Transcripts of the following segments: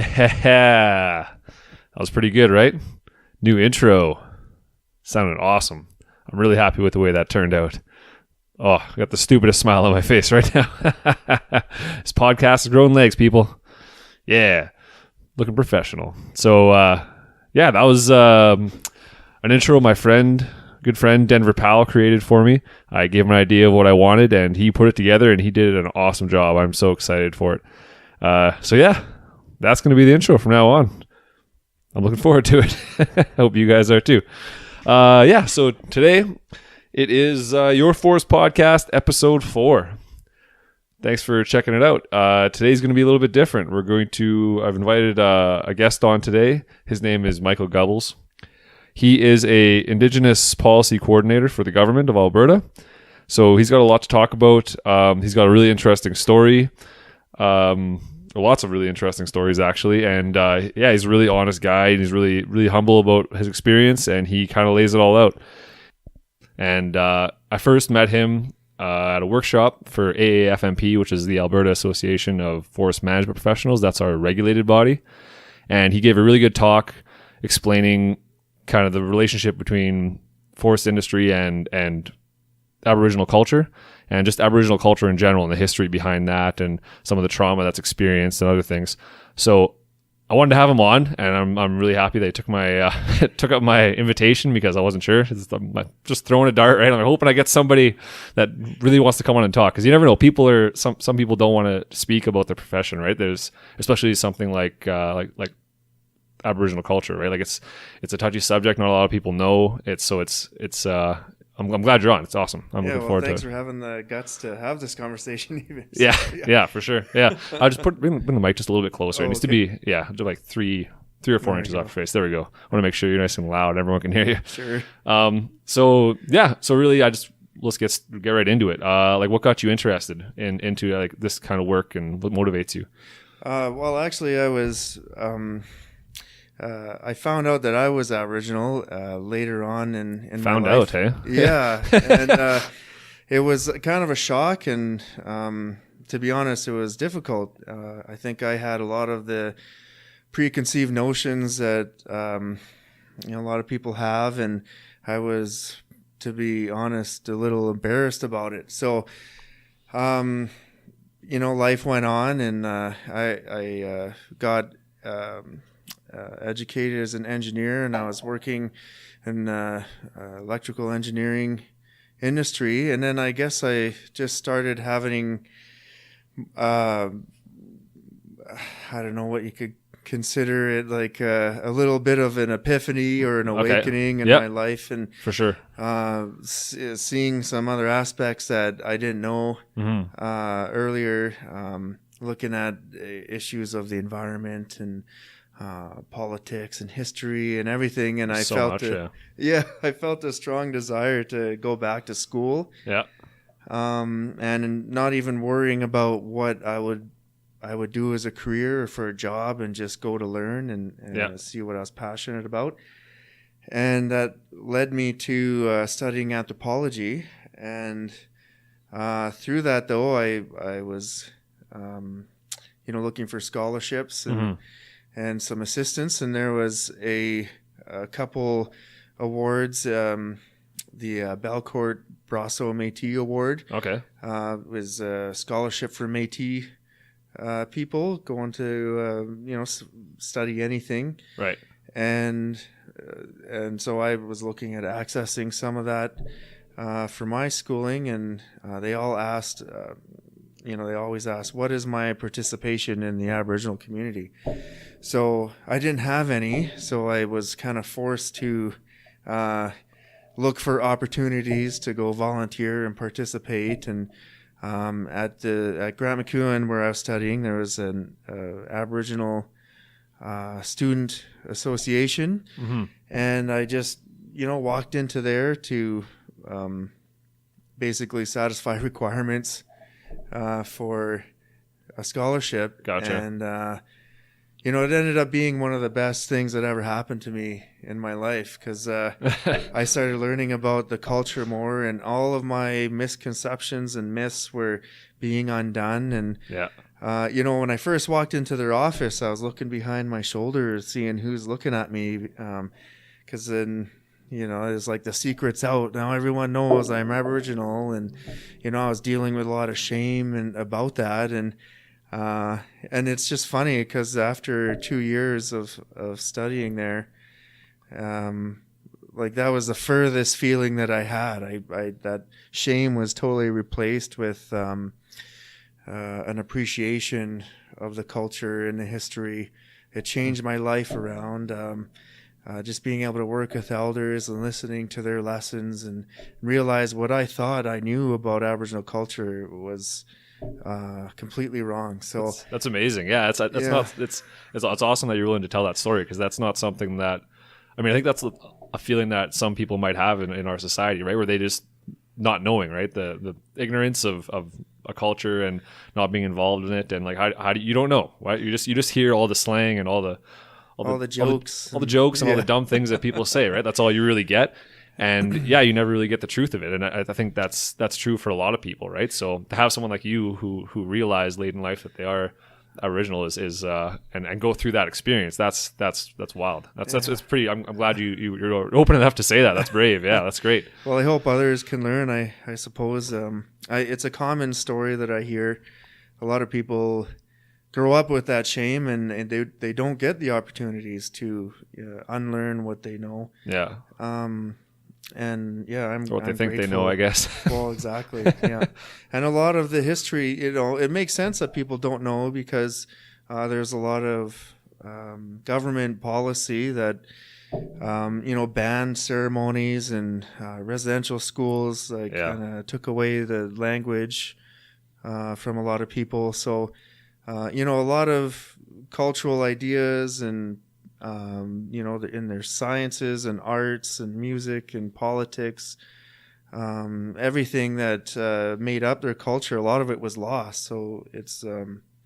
Yeah. That was pretty good, right? New intro. Sounded awesome. I'm really happy with the way that turned out. Oh, I got the stupidest smile on my face right now. This podcast is growing legs, people. Yeah. Looking professional. So, yeah, that was an intro my good friend Denver Powell created for me. I gave him an idea of what I wanted, and he put it together, and he did an awesome job. I'm so excited for it. So, yeah, that's going to be the intro from now on. I'm looking forward to it. I hope you guys are too. Yeah, so today it is Your Forest Podcast, episode 4. Thanks for checking it out. Today's going to be a little bit different. I've invited a guest on today. His name is Michael Gubbels. He is a Indigenous policy coordinator for the government of Alberta. So he's got a lot to talk about. He's got a really interesting story. Lots of really interesting stories, actually. And yeah, he's a really honest guy, and he's really, really humble about his experience, and he kind of lays it all out. And I first met him at a workshop for AAFMP, which is the Alberta Association of Forest Management Professionals. That's our regulated body. And he gave a really good talk explaining kind of the relationship between forest industry and Aboriginal culture, and just Aboriginal culture in general, and the history behind that, and some of the trauma that's experienced and other things. So I wanted to have him on, and I'm really happy they took up my invitation, because I wasn't sure. I'm just throwing a dart, right? I'm hoping I get somebody that really wants to come on and talk, because you never know. Some people don't want to speak about their profession, right? There's especially something like Aboriginal culture, right? Like it's a touchy subject. Not a lot of people know it, so I'm glad you're on. It's awesome. I'm looking forward to it. Thanks for having the guts to have this conversation even. So, yeah, for sure. Yeah. I'll just bring the mic just a little bit closer. It needs to be, do like three or 4 inches off your face. There we go. I want to make sure you're nice and loud and everyone can hear you. Sure. So really let's get right into it. Like, what got you interested into like this kind of work, and what motivates you? Well, actually, I was... I found out that I was Aboriginal later on in found my life. Out, hey? Yeah, and it was kind of a shock, and to be honest, it was difficult. I think I had a lot of the preconceived notions that a lot of people have, and I was, to be honest, a little embarrassed about it. So, life went on, and I got educated as an engineer, and I was working in electrical engineering industry, and then I guess I just started having I don't know what you could consider it, like a little bit of an epiphany or an awakening in my life, and for sure seeing some other aspects that I didn't know earlier, looking at issues of the environment and politics and history and everything, and I felt a strong desire to go back to school. Yeah. And not even worrying about what I would do as a career or for a job, and just go to learn and see what I was passionate about. And that led me to studying anthropology. And through that, though, I was looking for scholarships and some assistance, and there was a couple awards. The Belcourt Brasso Métis Award. Okay. Was a scholarship for Métis people going to study anything. Right. And so I was looking at accessing some of that for my schooling, and they all asked. They always ask, what is my participation in the Aboriginal community? So I didn't have any, so I was kind of forced to look for opportunities to go volunteer and participate. And at Grant MacEwan, where I was studying, there was an Aboriginal student association, and I just walked into there to basically satisfy requirements for a scholarship. Gotcha. And it ended up being one of the best things that ever happened to me in my life, because I started learning about the culture more, and all of my misconceptions and myths were being undone. And When I first walked into their office, I was looking behind my shoulder, seeing who's looking at me. Because then, it's like the secret's out. Now everyone knows I'm Aboriginal. And, I was dealing with a lot of shame about that. And it's just funny because after 2 years of studying there, like that was the furthest feeling that I had. That shame was totally replaced with an appreciation of the culture and the history. It changed my life around. Just being able to work with elders and listening to their lessons and realize what I thought I knew about Aboriginal culture was completely wrong. So that's amazing. Yeah, it's awesome that you're willing to tell that story, because that's not something that, I think that's a feeling that some people might have in our society, right? Where they just not knowing, right? The ignorance of a culture and not being involved in it, and like how do you don't know, right? You just hear all the slang and all the jokes, all the jokes and all the dumb things that people say, right? That's all you really get. And yeah, you never really get the truth of it. And I think that's true for a lot of people, right? So to have someone like you who realize late in life that they are Aboriginal is and go through that experience, that's wild. It's pretty. I'm glad you're open enough to say that. That's brave. Yeah, that's great. Well, I hope others can learn. I suppose it's a common story that I hear. A lot of people grow up with that shame, and they don't get the opportunities to unlearn what they know. Yeah. And yeah, I'm what they think grateful. They know, I guess. Well, exactly. Yeah. And a lot of the history, it makes sense that people don't know, because there's a lot of government policy that banned ceremonies, and residential schools kind of took away the language from a lot of people. So a lot of cultural ideas and in their sciences and arts and music and politics, everything that made up their culture, a lot of it was lost. So it's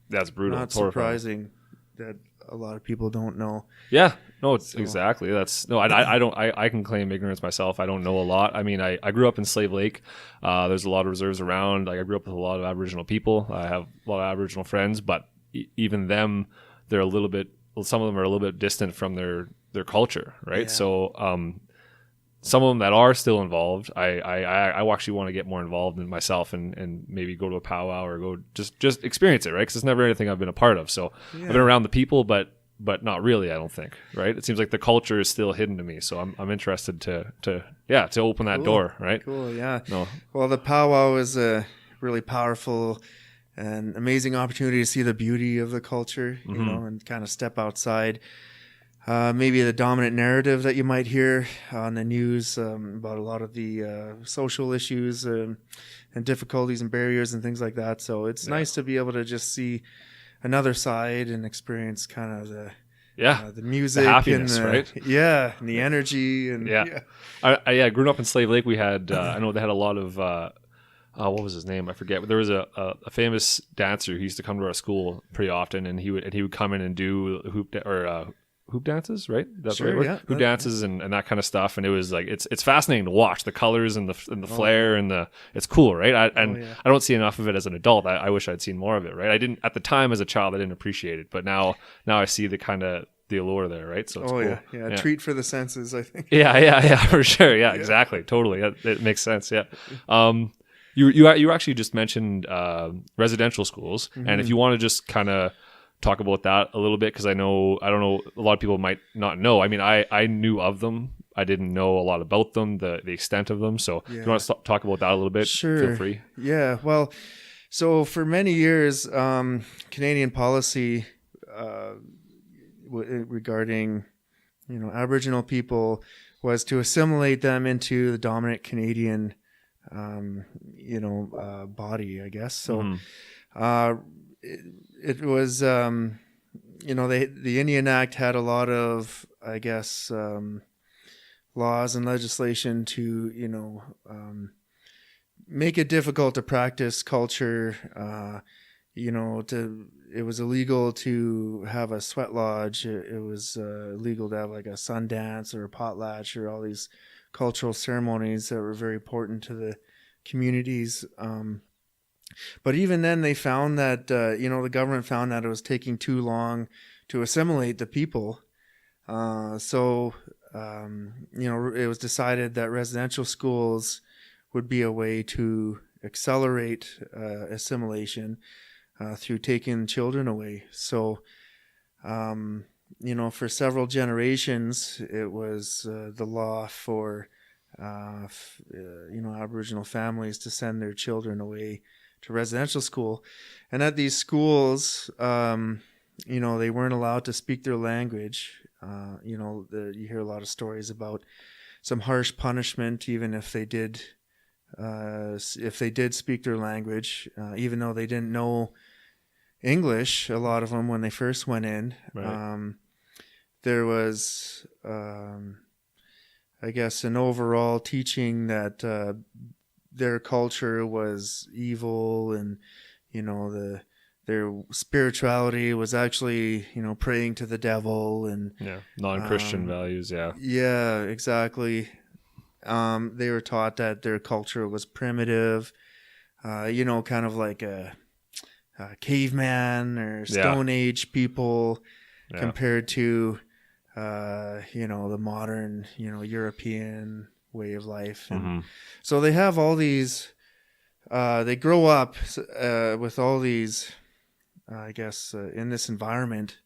that's brutal. Not surprising that a lot of people don't know. Yeah, no, exactly. I can claim ignorance myself. I don't know a lot. I grew up in Slave Lake. There's a lot of reserves around. Like, I grew up with a lot of Aboriginal people. I have a lot of Aboriginal friends, but even them, they're a little bit. Some of them are a little bit distant from their culture, right? Yeah. So some of them that are still involved, I actually want to get more involved in myself and maybe go to a powwow or go just experience it, right? Because it's never anything I've been a part of. So I've been around the people, but not really, I don't think, right? It seems like the culture is still hidden to me. So I'm interested to open that door, right? Cool, yeah. No. Well, the powwow is a really powerful an amazing opportunity to see the beauty of the culture, and kind of step outside maybe the dominant narrative that you might hear on the news about a lot of the social issues and difficulties and barriers and things like that. So it's nice to be able to just see another side and experience kind of the music, the happiness, and right? Yeah, and the energy. And I grew up in Slave Lake. We had I know they had a lot of what was his name? I forget. But there was a famous dancer who used to come to our school pretty often, and he would come in and do hoop dances, right? That's sure, right. Yeah. Hoop dances and that kind of stuff. And it was like it's fascinating to watch the colors and the flair and it's cool, right? I don't see enough of it as an adult. I wish I'd seen more of it, right? I didn't at the time as a child. I didn't appreciate it, but now I see the kind of the allure there, right? So it's cool. Yeah. Treat for the senses, I think. Yeah, for sure. Yeah, exactly, totally. It makes sense. Yeah. You actually just mentioned residential schools, and if you want to just kind of talk about that a little bit, because I don't know, a lot of people might not know. I knew of them. I didn't know a lot about them, the extent of them. So if you want to talk about that a little bit, sure. Feel free. Yeah, well, so for many years, Canadian policy regarding Aboriginal people was to assimilate them into the dominant Canadian body, I guess. So it was the Indian Act had a lot of, I guess, laws and legislation to make it difficult to practice culture. It was illegal to have a sweat lodge. It was illegal to have like a sun dance or a potlatch or all these cultural ceremonies that were very important to the communities. But even then, they found that, the government found that it was taking too long to assimilate the people. It was decided that residential schools would be a way to accelerate assimilation through taking children away. So, for several generations, it was the law for, Aboriginal families to send their children away to residential school. And at these schools, they weren't allowed to speak their language. You hear a lot of stories about some harsh punishment, even if they did speak their language, even though they didn't know English. A lot of them, when they first went in, Right. there was, I guess, an overall teaching that their culture was evil, and their spirituality was actually praying to the devil, and Non-Christian values. yeah, exactly. They were taught that their culture was primitive, kind of like a caveman or Stone Age people compared to the modern European way of life. And so they have all these, they grow up with all these, I guess, in this environment,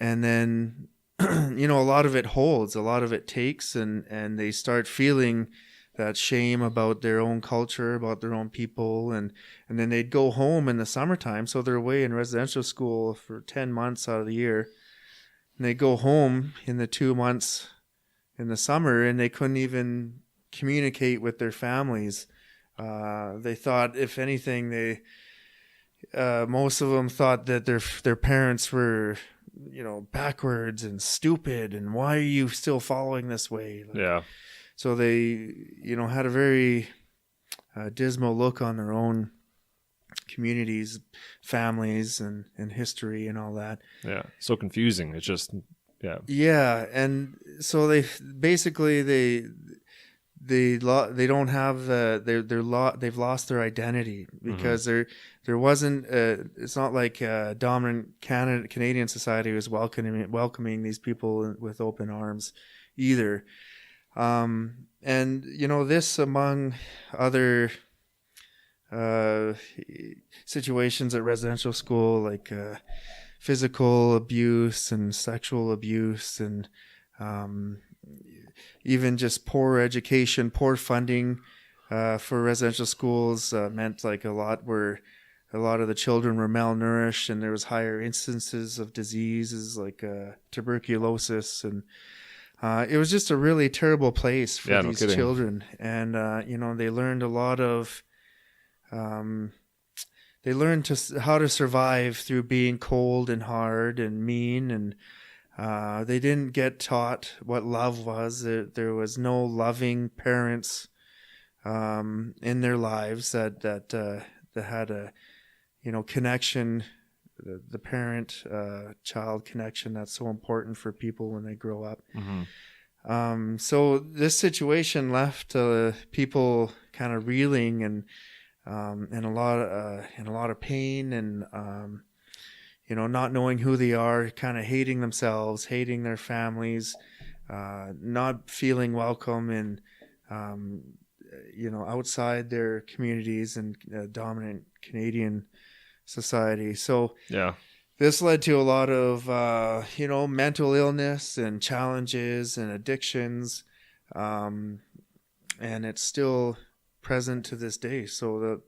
and then a lot of it holds, a lot of it takes, and they start feeling that shame about their own culture, about their own people, and then they'd go home in the summertime. So they're away in residential school for 10 months out of the year, and they go home in the 2 months in the summer, and they couldn't even communicate with their families. They thought, if anything, most of them thought that their parents were, backwards and stupid, and why are you still following this way? So they, had a very dismal look on their own communities, families, and history and all that. Yeah. So confusing. It's just, Yeah. And so they've lost their identity, because there wasn't, it's not like dominant Canadian society was welcoming these people with open arms either. And this, among other situations at residential school, like physical abuse and sexual abuse, and even just poor education, poor funding for residential schools meant like a lot of the children were malnourished, and there was higher instances of diseases like tuberculosis, and it was just a really terrible place for these children. And they learned a lot of they learned how to survive through being cold and hard and mean, and they didn't get taught what love was. There was no loving parents in their lives that had a connection, the parent child connection that's so important for people when they grow up. So this situation left people kind of reeling and in a lot of pain, and not knowing who they are, kind of hating themselves, hating their families, not feeling welcome in outside their communities and dominant Canadian society. So this led to a lot of mental illness and challenges and addictions, and it's still present to this day. So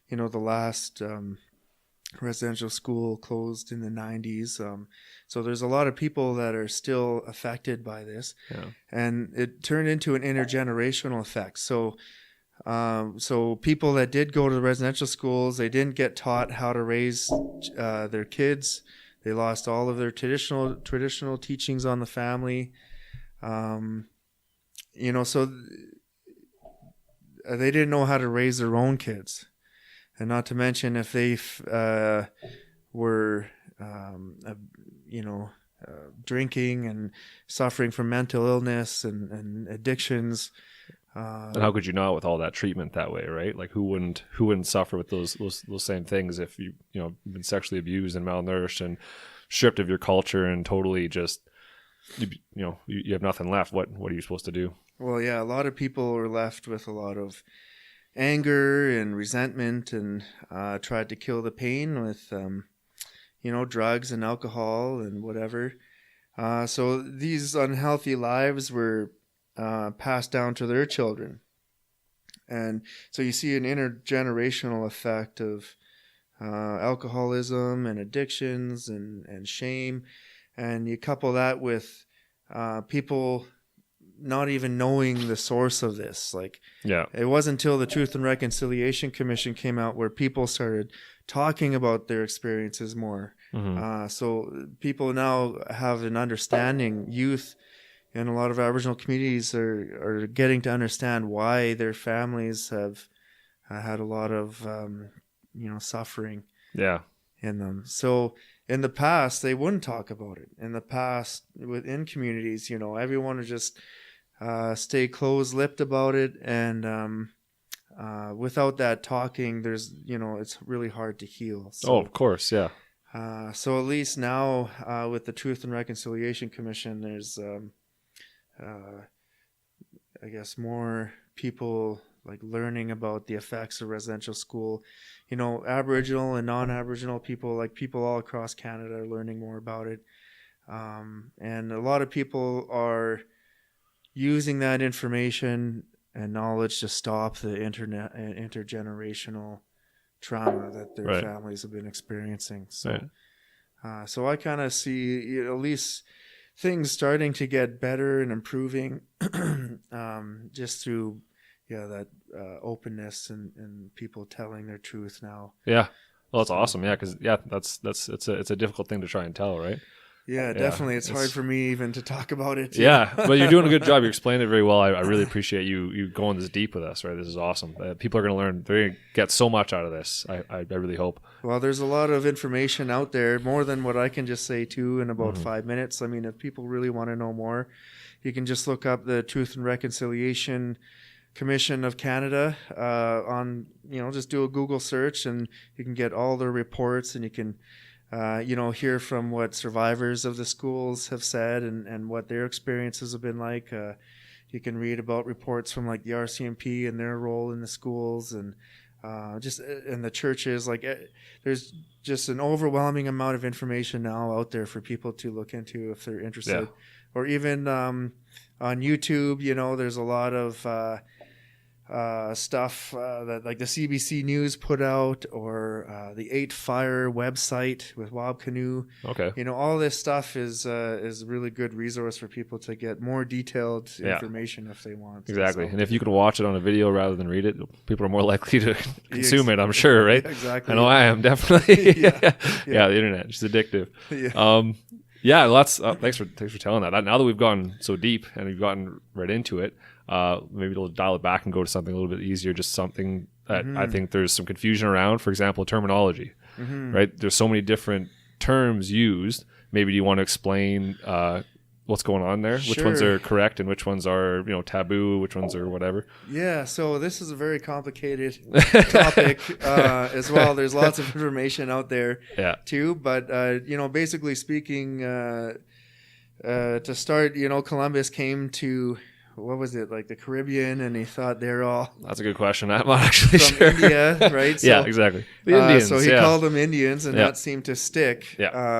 the last residential school closed in the 90s. So there's a lot of people that are still affected by this, and it turned into an intergenerational effect. So people that did go to the residential schools, they didn't get taught how to raise their kids. They lost all of their traditional teachings on the family. So they didn't know how to raise their own kids. And not to mention, if they were, drinking and suffering from mental illness and addictions, And how could you not with all that treatment that way, right? Like who wouldn't suffer with those same things if you've been sexually abused and malnourished and stripped of your culture and totally just you have nothing left. What are you supposed to do? Well, yeah, a lot of people were left with a lot of anger and resentment, and tried to kill the pain with drugs and alcohol and whatever. So these unhealthy lives were passed down to their children. And so you see an intergenerational effect of alcoholism and addictions and shame. And you couple that with people not even knowing the source of this. Like, it wasn't until the Truth and Reconciliation Commission came out where people started talking about their experiences more. So people now have an understanding. Youth in a lot of Aboriginal communities are getting to understand why their families have had a lot of suffering in them. So in the past, they wouldn't talk about it. In the past, within communities, everyone would just stay close-lipped about it, and without that talking, there's it's really hard to heal. So, of course, yeah. So at least now with the Truth and Reconciliation Commission, there's I guess more people like learning about the effects of residential school. Aboriginal and non-Aboriginal people, like people all across Canada, are learning more about it, and a lot of people are using that information and knowledge to stop the intergenerational trauma that their families have been experiencing. So, so I kind of see at least things starting to get better and improving, just through that openness and people telling their truth now. Yeah, well, that's awesome. Yeah, because it's a difficult thing to try and tell, right? Yeah, definitely. It's hard for me even to talk about it. Yeah, but you're doing a good job. You explained it very well. I really appreciate you going this deep with us, right? This is awesome. People are going to learn. They're going to get so much out of this. I really hope. Well, there's a lot of information out there, more than what I can just say too in about 5 minutes. I mean, if people really want to know more, you can just look up the Truth and Reconciliation Commission of Canada on, just do a Google search, and you can get all their reports, and you can hear from what survivors of the schools have said and what their experiences have been like. You can read about reports from like the RCMP and their role in the schools, and just in the churches. Like there's just an overwhelming amount of information now out there for people to look into if they're interested. Or even on YouTube, there's a lot of stuff that like the CBC News put out, or the 8 Fire website with Wob Canoe. Okay. All this stuff is a really good resource for people to get more detailed information if they want. Exactly. And if you can watch it on a video rather than read it, people are more likely to consume it, I'm sure, right? Exactly. I know I am, definitely. The internet, it's addictive. Thanks for telling that. Now that we've gone so deep and we've gotten right into it, maybe we'll dial it back and go to something a little bit easier, just something that I think there's some confusion around. For example, terminology, right? There's so many different terms used. Maybe you want to explain what's going on there? Sure. Which ones are correct and which ones are, taboo, which ones are whatever? Yeah, so this is a very complicated topic as well. There's lots of information out there too, but basically speaking, to start, Columbus came to, what was it, like the Caribbean, and he thought they're all... That's a good question. I'm not actually from sure. India, right? So, yeah, exactly. The Indians, so he called them Indians, and that seemed to stick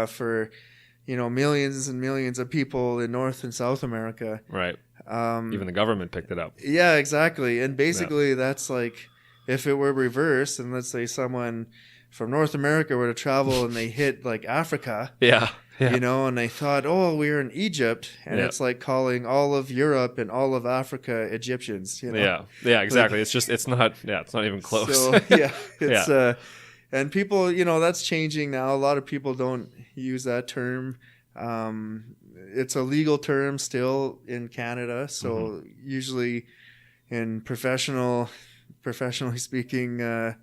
for, millions and millions of people in North and South America. Right. Even the government picked it up. Yeah, exactly. And basically that's like, if it were reversed, and let's say someone from North America were to travel and they hit like Africa... and they thought, we're in Egypt, and it's like calling all of Europe and all of Africa Egyptians. Yeah, exactly. Like, it's not even close. So it's and people, that's changing now. A lot of people don't use that term. It's a legal term still in Canada, so usually in professionally speaking,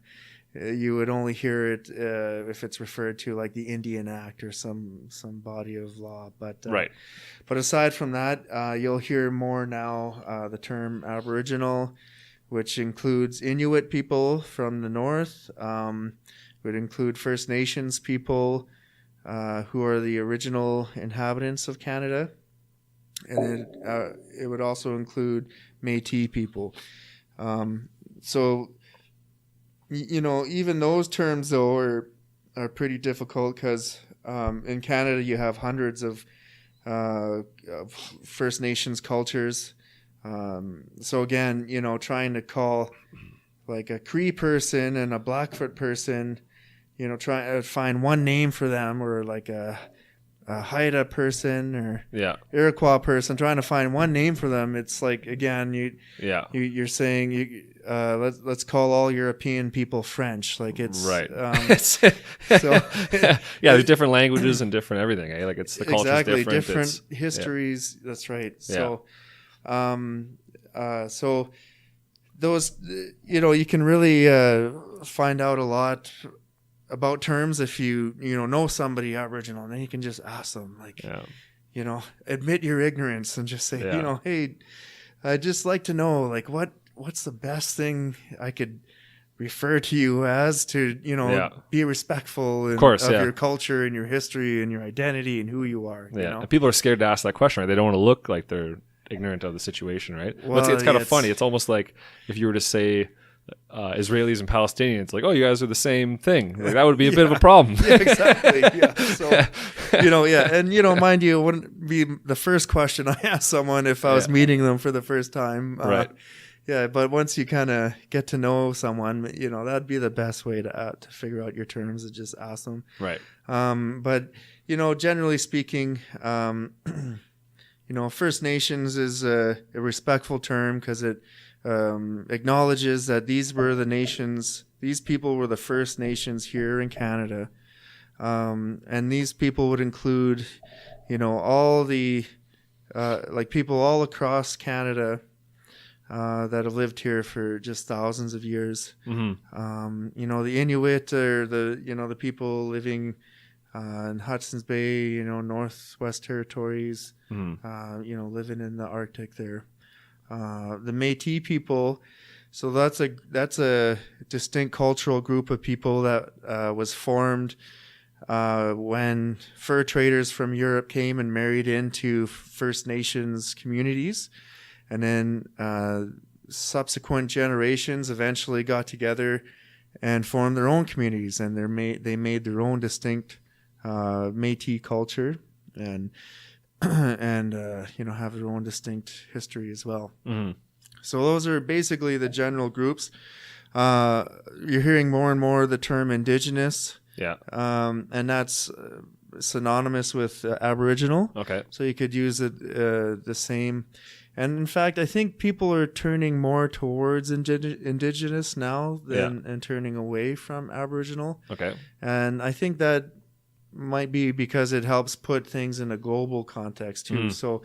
you would only hear it if it's referred to like the Indian Act or some body of law. But Right. But aside from that, you'll hear more now the term Aboriginal, which includes Inuit people from the north. Would include First Nations people who are the original inhabitants of Canada, and it would also include Métis people. So, even those terms though are pretty difficult because in Canada you have hundreds of First Nations cultures. So again, trying to call like a Cree person and a Blackfoot person, try to find one name for them, or like a Haida person or Iroquois person, trying to find one name for them. It's like, again, you're saying let's call all European people French. Like it's right. So there's different languages and different everything. Eh? Like it's the culture's different histories. Yeah. That's right. So, so those, you can really find out a lot about terms if you know somebody Aboriginal, and then you can just ask them, like, admit your ignorance and just say, hey, I'd just like to know, like, what's the best thing I could refer to you as to be respectful of your culture and your history and your identity and who you are. And people are scared to ask that question, right? They don't want to look like they're ignorant of the situation, right? Well, it's kind of funny. It's almost like if you were to say Israelis and Palestinians, like, oh, you guys are the same thing. Like that would be a bit of a problem. Yeah, exactly. Yeah. So, and mind you, it wouldn't be the first question I asked someone if I was meeting them for the first time. Right. Yeah, but once you kind of get to know someone, that'd be the best way to figure out your terms, is just ask them. Right. But generally speaking, First Nations is a respectful term because it acknowledges that these people were the First Nations here in Canada. And these people would include, all the, people all across Canada that have lived here for just thousands of years. Mm-hmm. The Inuit are the people living in Hudson's Bay, Northwest Territories, living in the Arctic there. The Métis people, so that's a distinct cultural group of people that was formed when fur traders from Europe came and married into First Nations communities, and then subsequent generations eventually got together and formed their own communities, and they made their own distinct Métis culture, and have their own distinct history as well. Mm-hmm. So those are basically the general groups. You're hearing more and more the term Indigenous. Yeah. And that's synonymous with Aboriginal. Okay. So you could use it the same. And in fact, I think people are turning more towards Indigenous now and turning away from Aboriginal. Okay. And I think that might be because it helps put things in a global context too. So,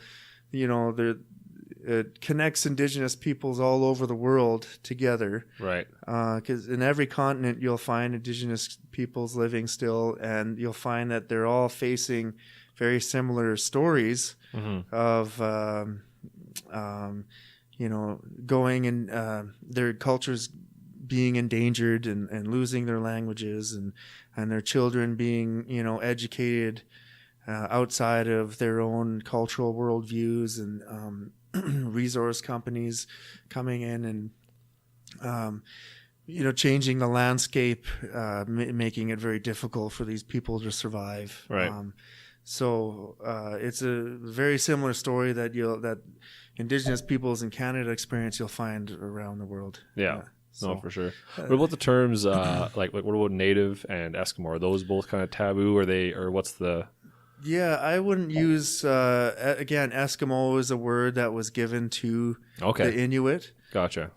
it connects Indigenous peoples all over the world together. Right. Because in every continent you'll find Indigenous peoples living still, and you'll find that they're all facing very similar stories of, going and their cultures being endangered and losing their languages, and their children being, educated outside of their own cultural worldviews, and resource companies coming in and, changing the landscape, making it very difficult for these people to survive. Right. So it's a very similar story that Indigenous peoples in Canada experience, you'll find around the world. Yeah. No, for sure. What about the terms like what about Native and Eskimo? Are those both kind of taboo? Or what's the? Yeah, I wouldn't use again. Eskimo is a word that was given to the Inuit. Gotcha.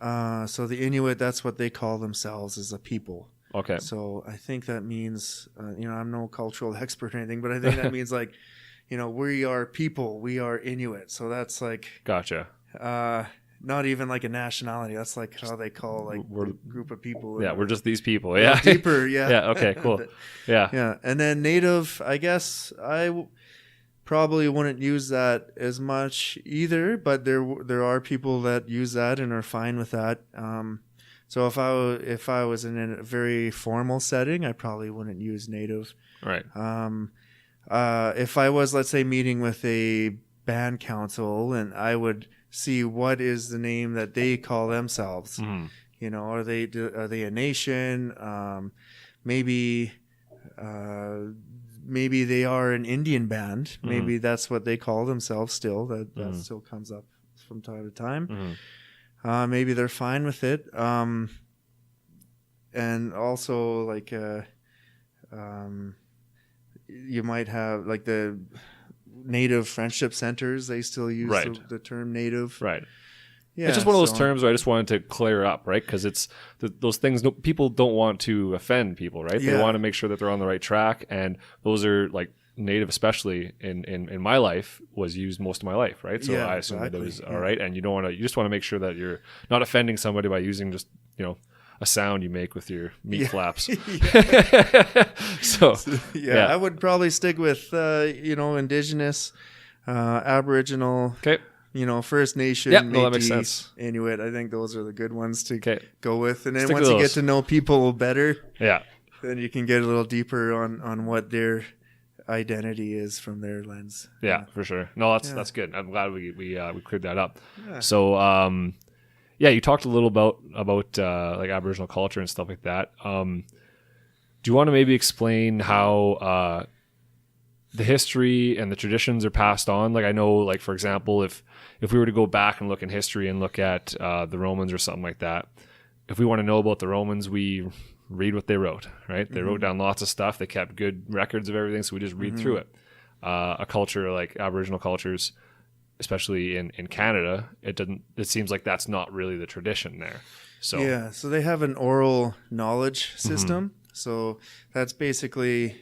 So the Inuit, that's what they call themselves as a people. Okay. So I think that means I'm no cultural expert or anything, but I think that means like, we are people. We are Inuit. So that's like. Gotcha. not even like a nationality. That's like how they call like We're- the group of people. Yeah, we're just these people. Well, Yeah. deeper. Yeah. Yeah. Okay. Cool. But- Yeah. yeah. And then native, I guess probably wouldn't use that as much either, but there are people that use that and are fine with that. So if I was in a very formal setting, I probably wouldn't use native. Right. If I was, let's say, meeting with a band council, and I would see what is the name that they call themselves. Mm-hmm. You know, are they a nation? Maybe they are an Indian band. Maybe that's what they call themselves still. That still comes up from time to time. Mm-hmm. Maybe they're fine with it. And also, like, you might have, like, the native friendship centers. They still use the term native. Right. Yeah, it's just one of those terms where I just wanted to clear up, right? Because it's those things. People don't want to offend people, right? Yeah. They want to make sure that they're on the right track, and those are like native, especially in my life, was used most of my life, right? So Yeah, I assume that it exactly. was all right, and you don't want to. You just want to make sure that you're not offending somebody by using just a sound you make with your meat flaps. So yeah, I would probably stick with Indigenous, Aboriginal. Okay. First Nation, Yeah, no, that makes Métis, sense. Inuit. I think those are the good ones to Okay. go with. And then Stick once to you get those. to know people better, Yeah. then you can get a little deeper on what their identity is from their lens. Yeah, for sure. No, that's good. I'm glad we cleared that up. Yeah. So, you talked a little about like Aboriginal culture and stuff like that. Do you want to maybe explain how the history and the traditions are passed on? Like, I know, like, for example, if we were to go back and look in history and look at the Romans or something like that, if we want to know about the Romans, we read what they wrote, right? They wrote down lots of stuff. They kept good records of everything, so we just read through it. A culture like Aboriginal cultures, especially in Canada, it seems like that's not really the tradition there. So Yeah, so they have an oral knowledge system. So that's basically,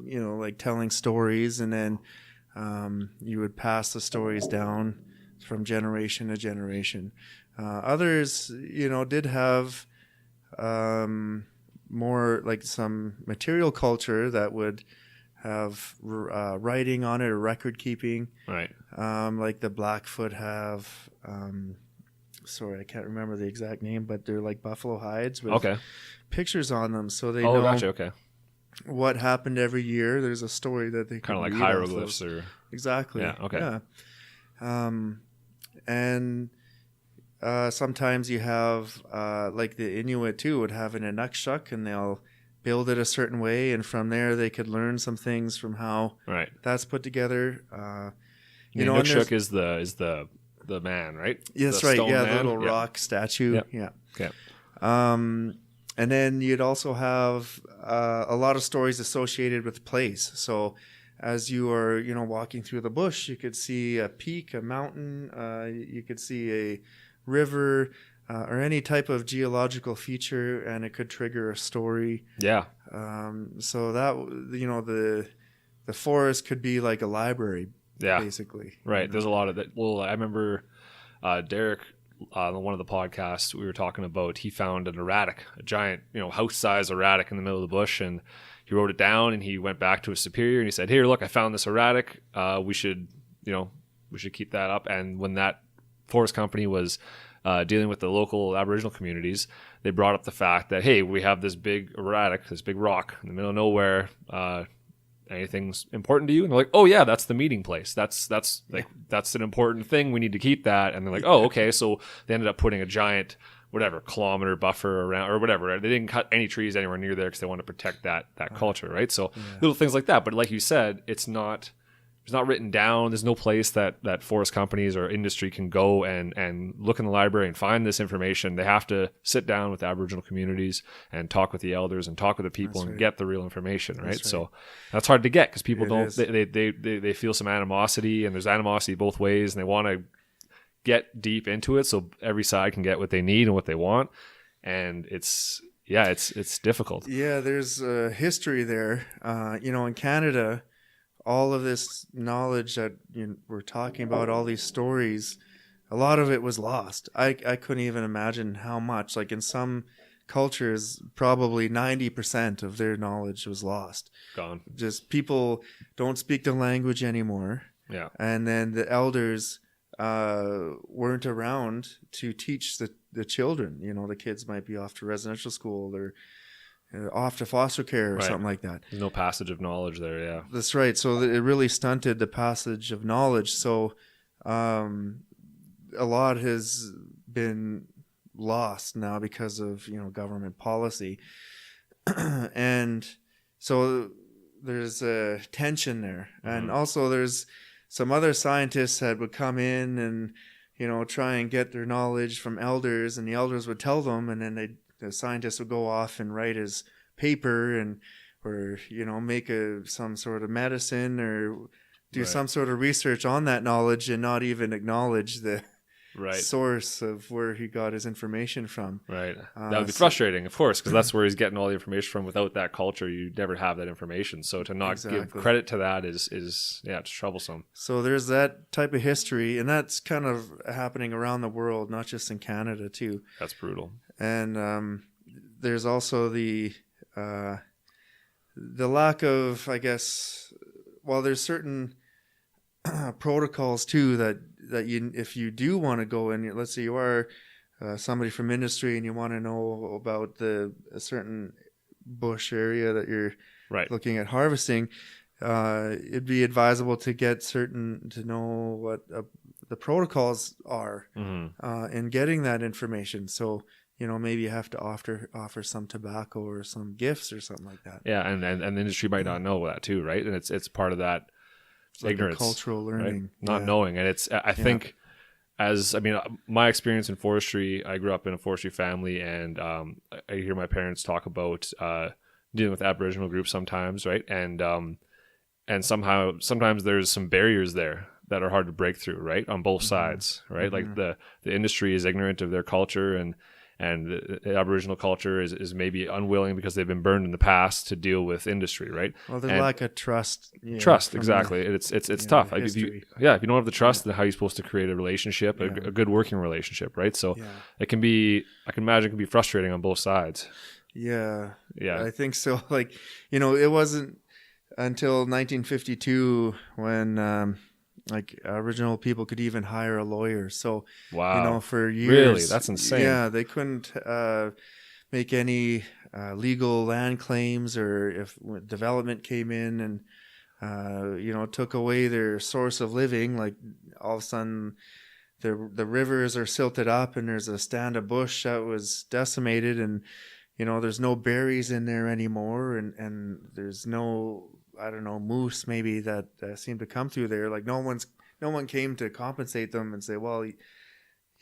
like telling stories, and then you would pass the stories down from generation to generation. Others, did have more like some material culture that would have writing on it or record keeping. right. Like the Blackfoot have, sorry, I can't remember the exact name, but they're like buffalo hides with pictures on them. So they know Gotcha. Okay. what happened every year. There's a story that they Kind of like read off hieroglyphs of. or Exactly. Yeah, okay. Yeah. And sometimes you have like the Inuit too would have an inukshuk, and they'll build it a certain way, and from there they could learn some things from how that's put together. The Inukshuk is the man, right? Yes, The right. stone Yeah, man? the little rock statue. Yep. Yeah. Okay. And then you'd also have a lot of stories associated with place. So as you are, walking through the bush, you could see a peak, a mountain, you could see a river, or any type of geological feature, and it could trigger a story. Yeah. So that, the forest could be like a library, basically. Right. There's a lot of that. Well, I remember Derek on one of the podcasts we were talking about, he found an erratic, a giant, house-sized erratic in the middle of the bush, and he wrote it down, and he went back to his superior and he said, "Here, look, I found this erratic. We should keep that up." And when that forest company was dealing with the local Aboriginal communities, they brought up the fact that, hey, we have this big erratic, this big rock in the middle of nowhere. Anything's important to you? And they're like, "Oh yeah, that's the meeting place. That's an important thing. We need to keep that." And they're like, "Oh, okay." So they ended up putting a giant, kilometer buffer around or whatever. Right? They didn't cut any trees anywhere near there because they want to protect that culture, right? So little things like that. But like you said, it's not written down. There's no place that forest companies or industry can go and look in the library and find this information. They have to sit down with the Aboriginal communities and talk with the elders and talk with the people and get the real information, right? So that's hard to get because people they feel some animosity, and there's animosity both ways, and they want to get deep into it so every side can get what they need and what they want. And it's difficult. Yeah, there's a history there. In Canada, all of this knowledge that we're talking about, all these stories, a lot of it was lost. I couldn't even imagine how much. Like in some cultures, probably 90% of their knowledge was lost. Gone. Just people don't speak the language anymore. Yeah. And then the elders weren't around to teach the children. You know, the kids might be off to residential school or off to foster care or something like that. There's no passage of knowledge there. Yeah, that's right. So it really stunted the passage of knowledge. So a lot has been lost now because of, you know, government policy. And so there's a tension there. And also there's some other scientists that would come in and, you know, try and get their knowledge from elders, and the elders would tell them, and then the scientist would go off and write his paper or, you know, make some sort of medicine or do some sort of research on that knowledge and not even acknowledge the source of where he got his information from. Right. That would be frustrating, of course, because that's where he's getting all the information from. Without that culture, you never have that information. So to not give credit to that is it's troublesome. So there's that type of history, and that's kind of happening around the world, not just in Canada too. That's brutal. And there's also the lack of, I guess, well, there's certain protocols too that you, if you do want to go in, let's say you are somebody from industry and you want to know about a certain bush area that you're looking at harvesting, it'd be advisable to know what the protocols are in getting that information. So, you know, maybe you have to offer some tobacco or some gifts or something like that. Yeah, and the industry might not know that too, right? And it's part of that ignorance, like cultural learning, not knowing. And it's, I think, my experience in forestry, I grew up in a forestry family, and I hear my parents talk about dealing with Aboriginal groups sometimes, right? And sometimes there's some barriers there that are hard to break through, right? On both sides, right? Like the industry is ignorant of their culture, and the Aboriginal culture is maybe unwilling because they've been burned in the past to deal with industry, right? Well, there's lack of trust. Trust, exactly. It's tough. Like if you don't have the trust, then how are you supposed to create a relationship, a good working relationship, right? So I can imagine it can be frustrating on both sides. Yeah, I think so. Like, you know, it wasn't until 1952 when like Aboriginal people could even hire a lawyer. So, you know, for years, really, that's insane. Yeah, they couldn't make any legal land claims, or if development came in and you know, took away their source of living, like all of a sudden the rivers are silted up and there's a stand of bush that was decimated, and you know, there's no berries in there anymore, and there's no, I don't know, moose maybe that seem to come through there. Like no one came to compensate them and say, well, you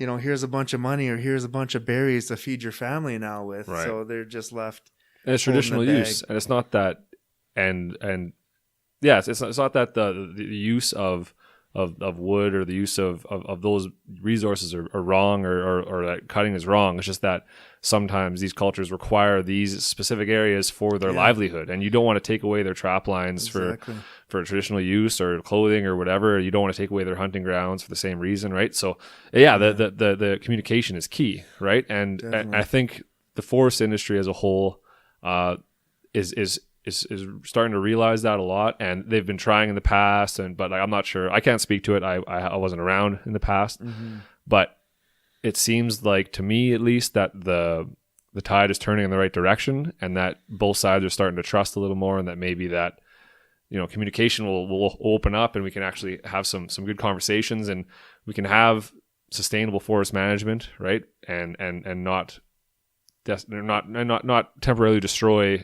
know, here's a bunch of money or here's a bunch of berries to feed your family now with. Right. So they're just left. And it's traditional use, and it's not that, and yes, it's not that the use of wood or the use of those resources are wrong, or that cutting is wrong. It's just that sometimes these cultures require these specific areas for their livelihood, and you don't want to take away their trap lines for traditional use or clothing or whatever. You don't want to take away their hunting grounds for the same reason, right? So the communication is key, right? And I think the forest industry as a whole is starting to realize that a lot, and they've been trying in the past, but I'm not sure. I can't speak to it. I wasn't around in the past, but it seems like, to me at least, that the tide is turning in the right direction, and that both sides are starting to trust a little more, and that maybe that, you know, communication will open up, and we can actually have some good conversations, and we can have sustainable forest management, right? And not temporarily destroy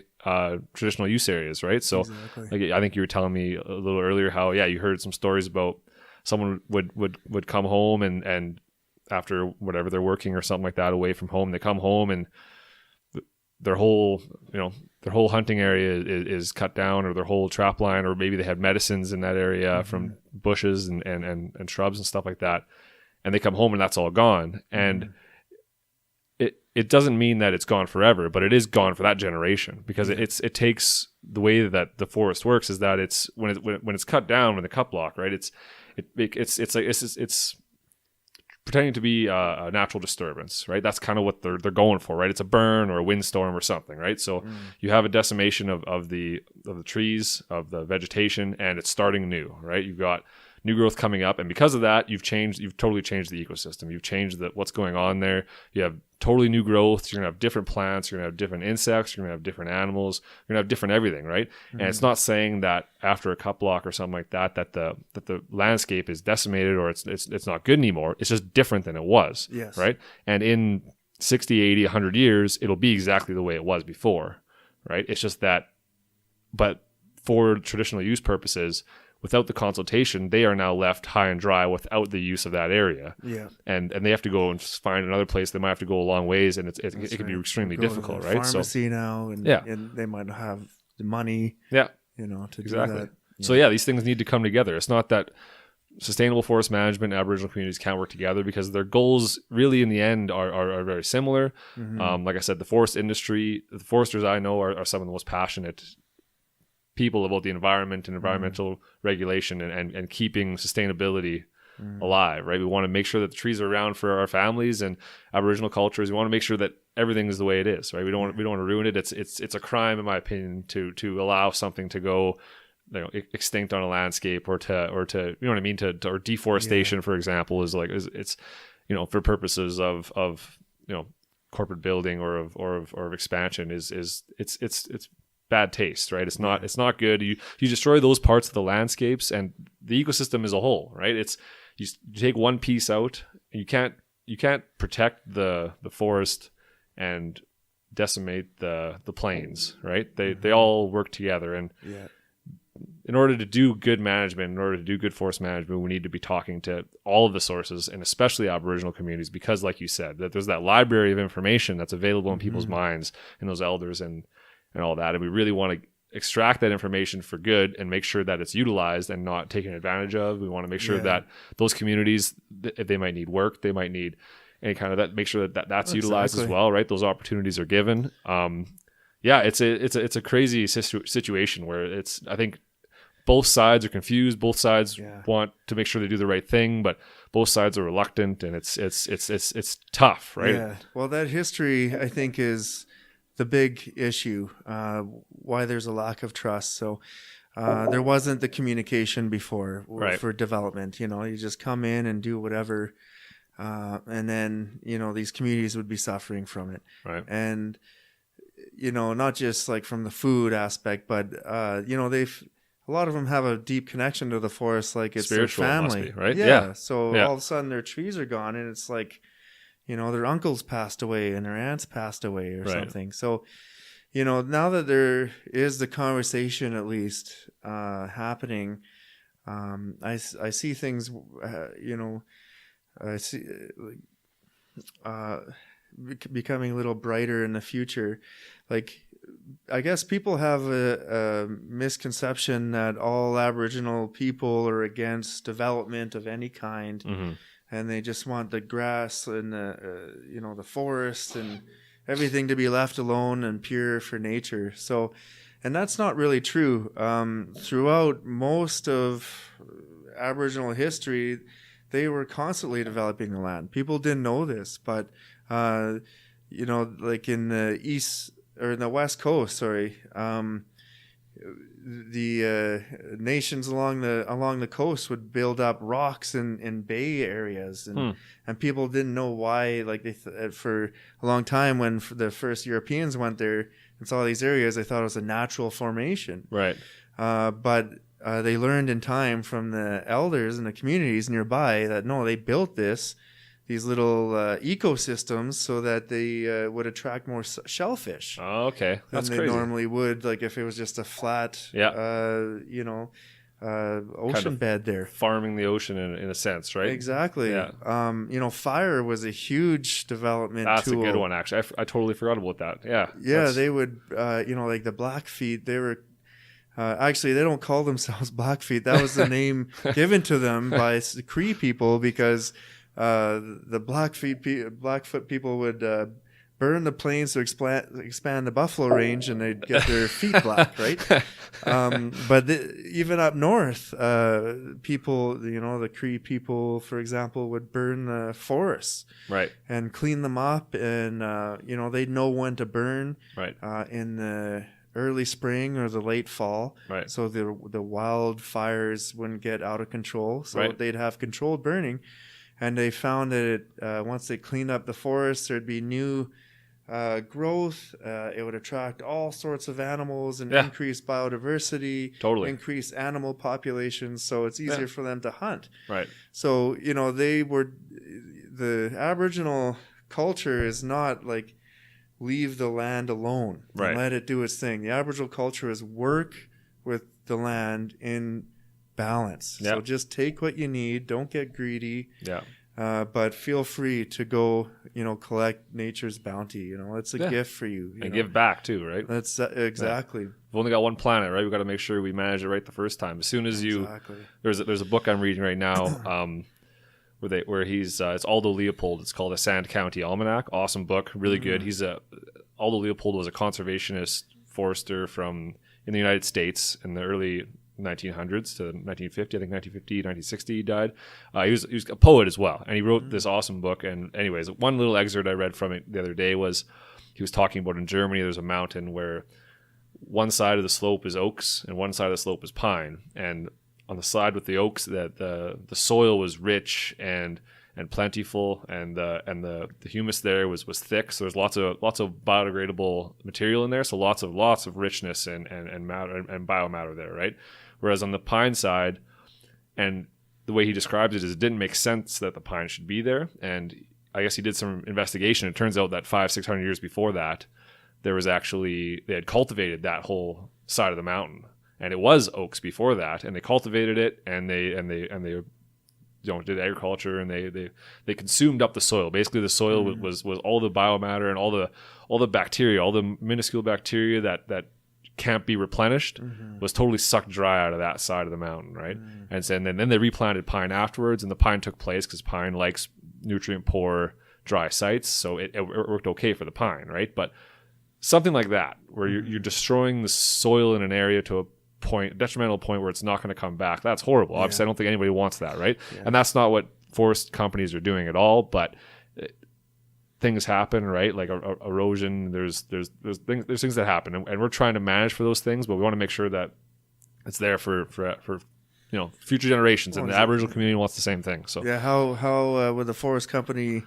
traditional use areas, right? So like, I think you were telling me a little earlier how you heard some stories about someone would come home and after whatever they're working or something like that away from home, they come home and their whole hunting area is cut down, or their whole trap line, or maybe they had medicines in that area from bushes and shrubs and stuff like that, and they come home and that's all gone. And it doesn't mean that it's gone forever, but it is gone for that generation, because it takes, the way that the forest works is that it's when it's cut down with a cut block, right? It's pretending to be a natural disturbance, right? That's kind of what they're going for, right? It's a burn or a windstorm or something, right? So you have a decimation of the trees, of the vegetation, and it's starting new, right? You've got new growth coming up, and because of that, you've totally changed the ecosystem. You've changed what's going on there. You have totally new growth. You're gonna have different plants. You're gonna have different insects. You're gonna have different animals. You're gonna have different everything, right? And it's not saying that after a cut block or something like that the landscape is decimated or it's not good anymore. It's just different than it was, yes. right? And in 60, 80, 100 years, it'll be exactly the way it was before, right? It's just that, but for traditional use purposes, without the consultation, they are now left high and dry without the use of that area. Yeah. And they have to go and find another place. They might have to go a long ways, and it can be extremely difficult, right? Pharmacy now, and they might have the money, to do that. Yeah. So these things need to come together. It's not that sustainable forest management and Aboriginal communities can't work together, because their goals really in the end are very similar. Like I said, the forest industry, the foresters I know are some of the most passionate people about the environment and environmental regulation and keeping sustainability alive, right? We want to make sure that the trees are around for our families and Aboriginal cultures. We want to make sure that everything is the way it is, right? We don't want to ruin it. It's a crime, in my opinion, to allow something to go extinct on a landscape or to you know what I mean, or deforestation, for example, it's for purposes of corporate building or of expansion it's bad taste, right? It's not good. You destroy those parts of the landscapes and the ecosystem as a whole, right? You take one piece out, you can't protect the forest and decimate the plains, right? They all work together, and in order to do good management, in order to do good forest management, we need to be talking to all of the sources, and especially Aboriginal communities, because like you said, that there's that library of information that's available in people's minds and those elders and all that. And we really want to extract that information for good and make sure that it's utilized and not taken advantage of. We want to make sure that those communities, if they might need work, they might need any kind of that, make sure that's utilized as well, right? Those opportunities are given. It's a crazy situation where I think both sides are confused. Both sides want to make sure they do the right thing, but both sides are reluctant, and it's tough, right? Yeah. Well, that history, I think, is the big issue, why there's a lack of trust. So there wasn't the communication before for development. You just come in and do whatever, and then these communities would be suffering from it. Right. And not just like from the food aspect, but a lot of them have a deep connection to the forest, like it's spiritual, their family, must be, right? Yeah. So all of a sudden their trees are gone, and it's like, their uncles passed away and their aunts passed away or something. So, now that there is the conversation at least happening, I see things, I see becoming a little brighter in the future. Like, I guess people have a misconception that all Aboriginal people are against development of any kind. And they just want the grass and the forest and everything to be left alone and pure for nature. So, and that's not really true. Throughout most of Aboriginal history, they were constantly developing the land. People didn't know this, but like in the east or in the west coast, the nations along the coast would build up rocks in bay areas, and people didn't know why. Like for a long time, when the first Europeans went there and saw these areas, they thought it was a natural formation. Right. But they learned in time from the elders in the communities nearby that no, they built these little ecosystems so that they would attract more shellfish. Oh, okay. That's than crazy. They normally would, like if it was just a flat, ocean bed there. Farming the ocean in a sense, right? Exactly. Yeah. Fire was a huge development That's tool. a good one, actually. I totally forgot about that. Yeah. Yeah, they would, like the Blackfeet, they were... actually, they don't call themselves Blackfeet. That was the name given to them by the Cree people because... the Blackfoot people would burn the plains to expand the buffalo range, and they'd get their feet black, right? But even up north, people, the Cree people, for example, would burn the forests, right, and clean them up, and they'd know when to burn, right, in the early spring or the late fall, right. So the wildfires wouldn't get out of control, so they'd have controlled burning. And they found that once they cleaned up the forest, there'd be new growth. It would attract all sorts of animals and increase biodiversity, increase animal populations. So it's easier for them to hunt. Right. So, the Aboriginal culture is not like leave the land alone and let it do its thing. The Aboriginal culture is work with the land in balance. So just take what you need. Don't get greedy. But feel free to go, collect nature's bounty. It's a gift for you. And give back too, right? That's exactly. We've only got one planet, right? We've got to make sure we manage it right the first time. As soon as there's a book I'm reading right now, where he's it's Aldo Leopold. It's called A Sand County Almanac. Awesome book, really good. Aldo Leopold was a conservationist forester in the United States in the early 1900s to 1950. I think 1950, 1960 he died. He was a poet as well, and he wrote this awesome book. And anyways, one little excerpt I read from it the other day was he was talking about in Germany there's a mountain where one side of the slope is oaks and one side of the slope is pine, and on the side with the oaks that the soil was rich and plentiful, and the humus there was thick, so there's lots of biodegradable material in there, so lots of richness and matter and biomatter there, right? Whereas on the pine side, and the way he describes it is, it didn't make sense that the pine should be there, and I guess he did some investigation. It turns out that 500-600 years before that, they had cultivated that whole side of the mountain, and it was oaks before that, and they cultivated it, and they did agriculture, and they consumed up the soil. Basically, the soil was all the biomatter and all the bacteria, all the minuscule bacteria that can't be replenished, was totally sucked dry out of that side of the mountain, right? And then they replanted pine afterwards, and the pine took place because pine likes nutrient poor dry sites, so it worked okay for the pine, right? But something like that, where you're destroying the soil in an area to a detrimental point where it's not going to come back. That's horrible. Obviously, I don't think anybody wants that, right? And that's not what forest companies are doing at all. But things happen, right? Like erosion. There's things that happen, and we're trying to manage for those things, but we want to make sure that it's there for future generations. And the Aboriginal community wants the same thing. So how would the forest company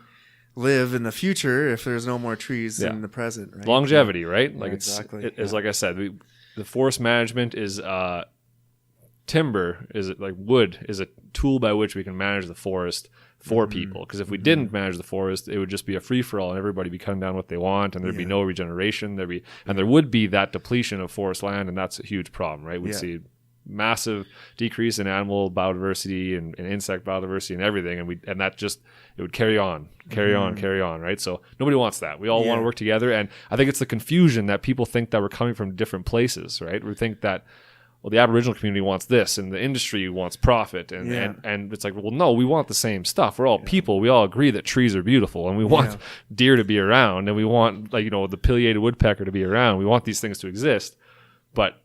live in the future if there's no more trees in the present, right? Longevity, right? Like it's like I said, the forest management is timber, wood is a tool by which we can manage the forest for people. Because if we didn't manage the forest, it would just be a free for all, and everybody be cutting down what they want, and there'd be no regeneration. There would be that depletion of forest land, and that's a huge problem, right? We'd see massive decrease in animal biodiversity and insect biodiversity and everything, and it would carry on, right? So nobody wants that. We all want to work together, and I think it's the confusion that people think that we're coming from different places, right? We think that, well, the Aboriginal community wants this, and the industry wants profit, and it's like, well, no, we want the same stuff. We're all people. We all agree that trees are beautiful, and we want deer to be around, and we want the pileated woodpecker to be around. We want these things to exist, but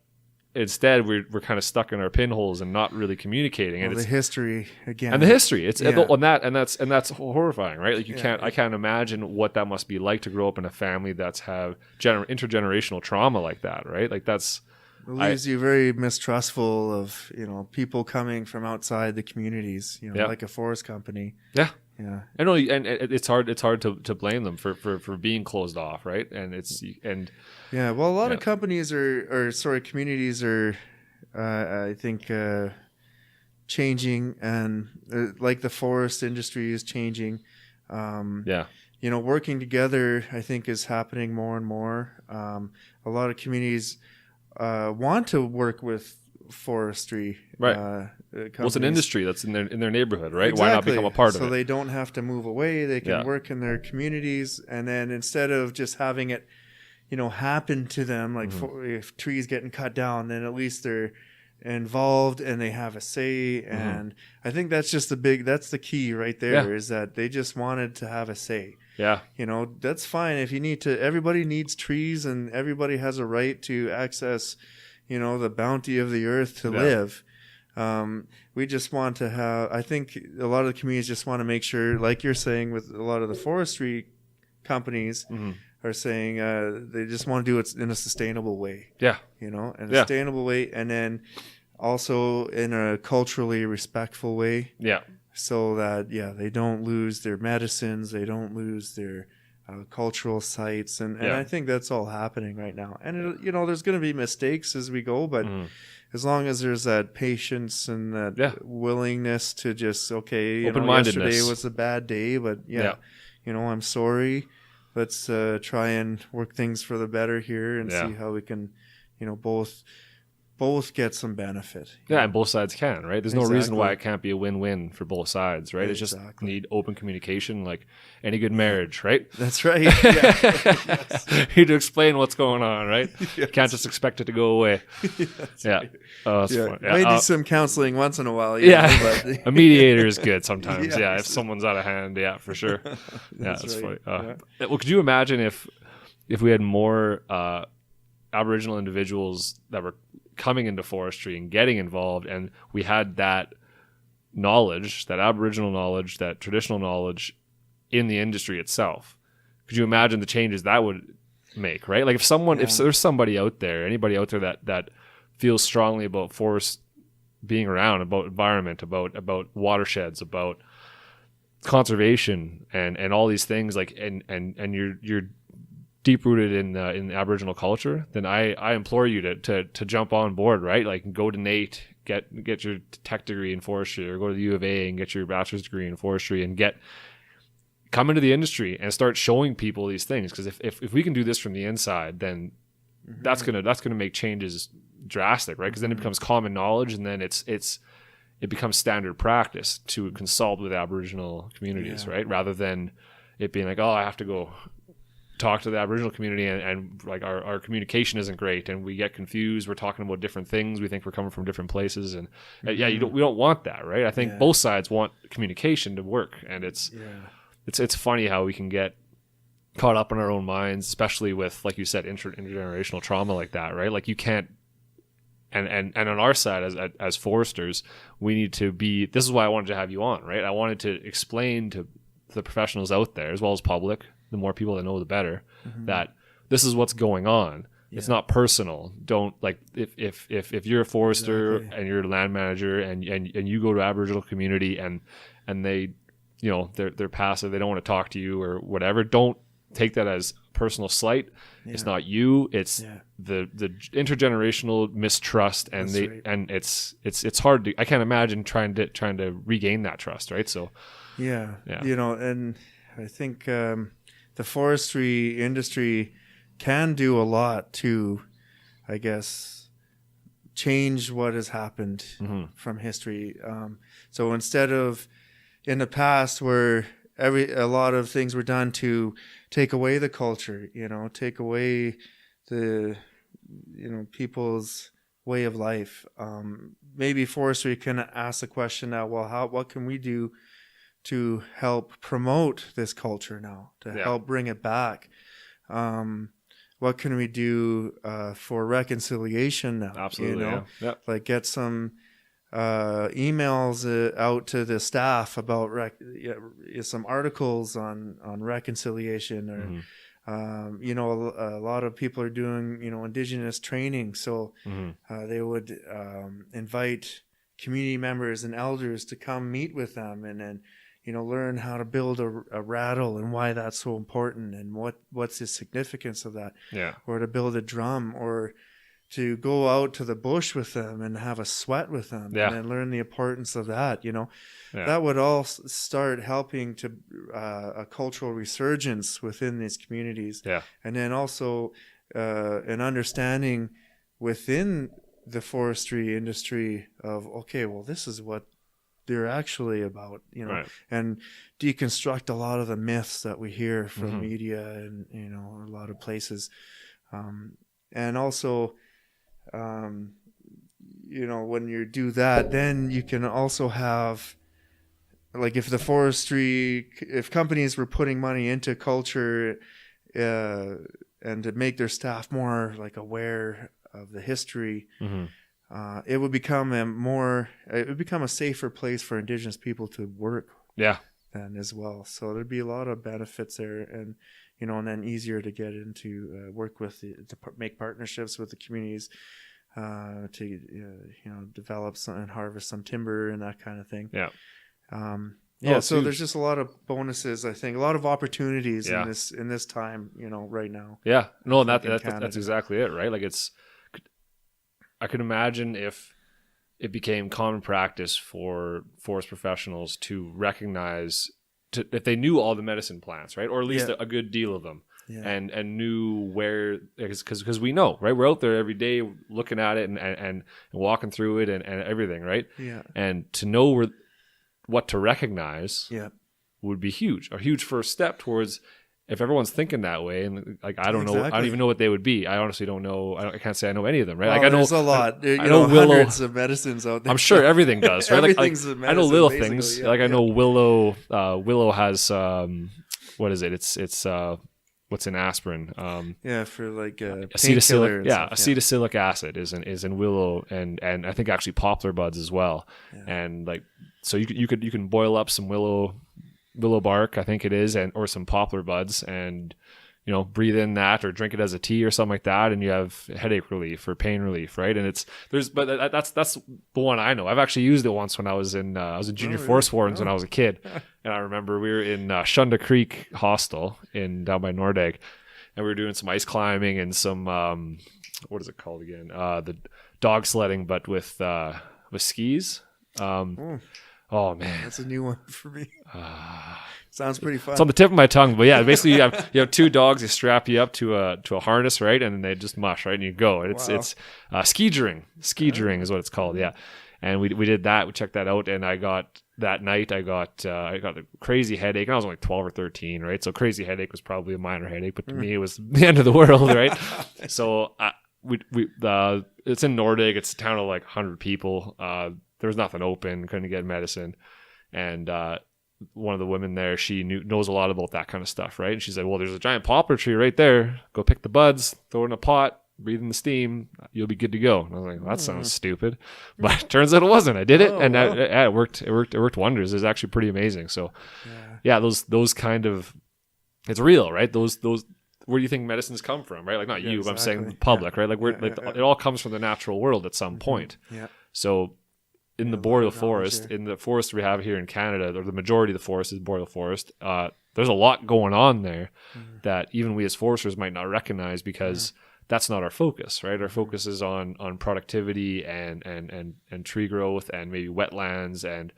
instead we're kind of stuck in our pinholes and not really communicating. And the history again, and the history, it's and that's horrifying, right? Like I can't imagine what that must be like to grow up in a family that's have intergenerational trauma like that, right? Like it leaves you very mistrustful of people coming from outside the communities, like a forest company. I know, and it's hard to blame them for being closed off, right? And a lot of companies communities are I think changing, and like the forest industry is changing. Working together, I think, is happening more and more. A lot of communities want to work with forestry, right? Well, it's an industry that's in their neighborhood, right? Exactly. Why not become a part of it? So they don't have to move away. They can work in their communities, and then instead of just having it, happen to them, like if trees getting cut down, then at least they're involved and they have a say. And I think that's just that's the key right there, is that they just wanted to have a say. Yeah. That's fine. If you need to, everybody needs trees, and everybody has a right to access, the bounty of the earth to live. We just want to have, I think a lot of the communities just want to make sure, like you're saying with a lot of the forestry companies are saying, they just want to do it in a sustainable way. Yeah. In a sustainable way. And then also in a culturally respectful way. Yeah. So that, they don't lose their medicines. They don't lose their cultural sites. And I think that's all happening right now. And, there's going to be mistakes as we go, but as long as there's that patience and that willingness to just, yesterday was a bad day, but I'm sorry. Let's try and work things for the better here and see how we can, both get some benefit. Yeah, and both sides can, right? There's no reason why it can't be a win-win for both sides, right? It's just need open communication, like any good marriage, right? That's right. You need to explain what's going on, right? You can't just expect it to go away. Right. Oh, that's funny. Might need some counseling once in a while. But a mediator is good sometimes. If someone's out of hand, for sure. That's funny. Well, could you imagine if we had more Aboriginal individuals that were coming into forestry and getting involved, and we had that knowledge, that Aboriginal knowledge, that traditional knowledge in the industry itself? Could you imagine the changes that would make, right? Like if there's somebody out there, anybody out there that feels strongly about forest being around, about environment, about watersheds, about conservation and all these things, like and you're deep rooted in Aboriginal culture, then I implore you to jump on board, right? Like go to NAIT, get your tech degree in forestry, or go to the U of A and get your bachelor's degree in forestry, and come into the industry and start showing people these things. Because if we can do this from the inside, then that's gonna make changes drastic, right? Because then it becomes common knowledge, and then it becomes standard practice to consult with Aboriginal communities, right? Rather than it being like, oh, I have to go talk to the Aboriginal community and like our communication isn't great and we get confused. We're talking about different things. We think we're coming from different places, and we don't want that, right? I think both sides want communication to work, and it's funny how we can get caught up in our own minds, especially with, like you said, intergenerational trauma like that, right? Like you can't. And on our side as foresters, we need to be. This is why I wanted to have you on, right? I wanted to explain to the professionals out there, as well as public, the more people that know, the better, that this is what's going on. It's not personal. Don't, like, if you're a forester and you're a land manager and you go to Aboriginal community and they, they're passive, they don't want to talk to you or whatever, don't take that as personal slight. It's not you. It's the intergenerational mistrust, and and it's hard to. I can't imagine trying to regain that trust, right? So, and I think the forestry industry can do a lot to, I guess, change what has happened from history. So instead of in the past where a lot of things were done to take away the culture, take away the, people's way of life. Maybe forestry can ask the question now, well, what can we do to help promote this culture now, to help bring it back? What can we do for reconciliation now? Absolutely, like get some emails out to the staff about some articles on reconciliation, or a lot of people are doing Indigenous training, so they would invite community members and elders to come meet with them, and then learn how to build a rattle and why that's so important, and what's the significance of that, or to build a drum, or to go out to the bush with them and have a sweat with them, and then learn the importance of that. That would all start helping to a cultural resurgence within these communities. And then also an understanding within the forestry industry of, okay, well, this is what they're actually about, and deconstruct a lot of the myths that we hear from media and, a lot of places. And also, when you do that, then you can also have like if companies were putting money into culture, and to make their staff more like aware of the history, it would become a safer place for Indigenous people to work. Yeah. Then as well. So there'd be a lot of benefits there, and and then easier to get into work with to make partnerships with the communities, to develop some and harvest some timber and that kind of thing. Yeah. So there's just a lot of bonuses, I think, a lot of opportunities in this time, right now. Yeah. No, that's exactly it, right? Like I could imagine if it became common practice for forest professionals to recognize, if they knew all the medicine plants, right? Or at least a good deal of them. Yeah. And knew where, because we know, right? We're out there every day looking at it and walking through it and everything, right? Yeah. And to know what to recognize would be a huge first step towards, if everyone's thinking that way, and like I don't know, I don't even know what they would be. I honestly don't know. I can't say I know any of them, right? Well, like I know there's a lot. I know willow, hundreds of medicines out there. I'm sure everything does, right? Everything's a medicine, I know little basically, things. yeah, like I know willow. Willow has what is it? It's what's in aspirin? For like acetylsalic. Yeah, acetylsalic acid is in willow, and I think actually poplar buds as well. Yeah. And like, so you can boil up some willow bark, I think it is, or some poplar buds, and breathe in that or drink it as a tea or something like that, and you have headache relief or pain relief, right? And that's the one I know. I've actually used it once when I was in junior forest wardens when I was a kid, and I remember we were in Shunda Creek Hostel down by Nordegg, and we were doing some ice climbing and some what is it called again? The dog sledding, but with skis. Oh man, that's a new one for me. Sounds pretty fun. It's on the tip of my tongue, but yeah, basically you have two dogs. They strap you up to a harness, right, and then they just mush, right, and you go. And it's ski-jering. Ski-jering is what it's called. Yeah, and we did that. We checked that out, and I got a crazy headache. And I was only 12 or 13, right? So crazy headache was probably a minor headache, but to me it was the end of the world, right? So it's in Nordegg. It's a town of like 100 people. There was nothing open, couldn't get medicine. And one of the women there, she knows a lot about that kind of stuff, right? And she said, well, there's a giant poplar tree right there. Go pick the buds, throw it in a pot, breathe in the steam. You'll be good to go. And I was like, well, that sounds stupid. But it turns out it wasn't. I did it, and it worked. It worked wonders. It was actually pretty amazing. So, those kind of, it's real, right? Those where do you think medicines come from, right? Like not you, but I'm saying the public, right? Like it all comes from the natural world at some point. Yeah. So in the boreal forest, in the forest we have here in Canada, or the majority of the forest is boreal forest. There's a lot going on there that even we as foresters might not recognize because that's not our focus, right? Our focus is on productivity and tree growth and maybe wetlands and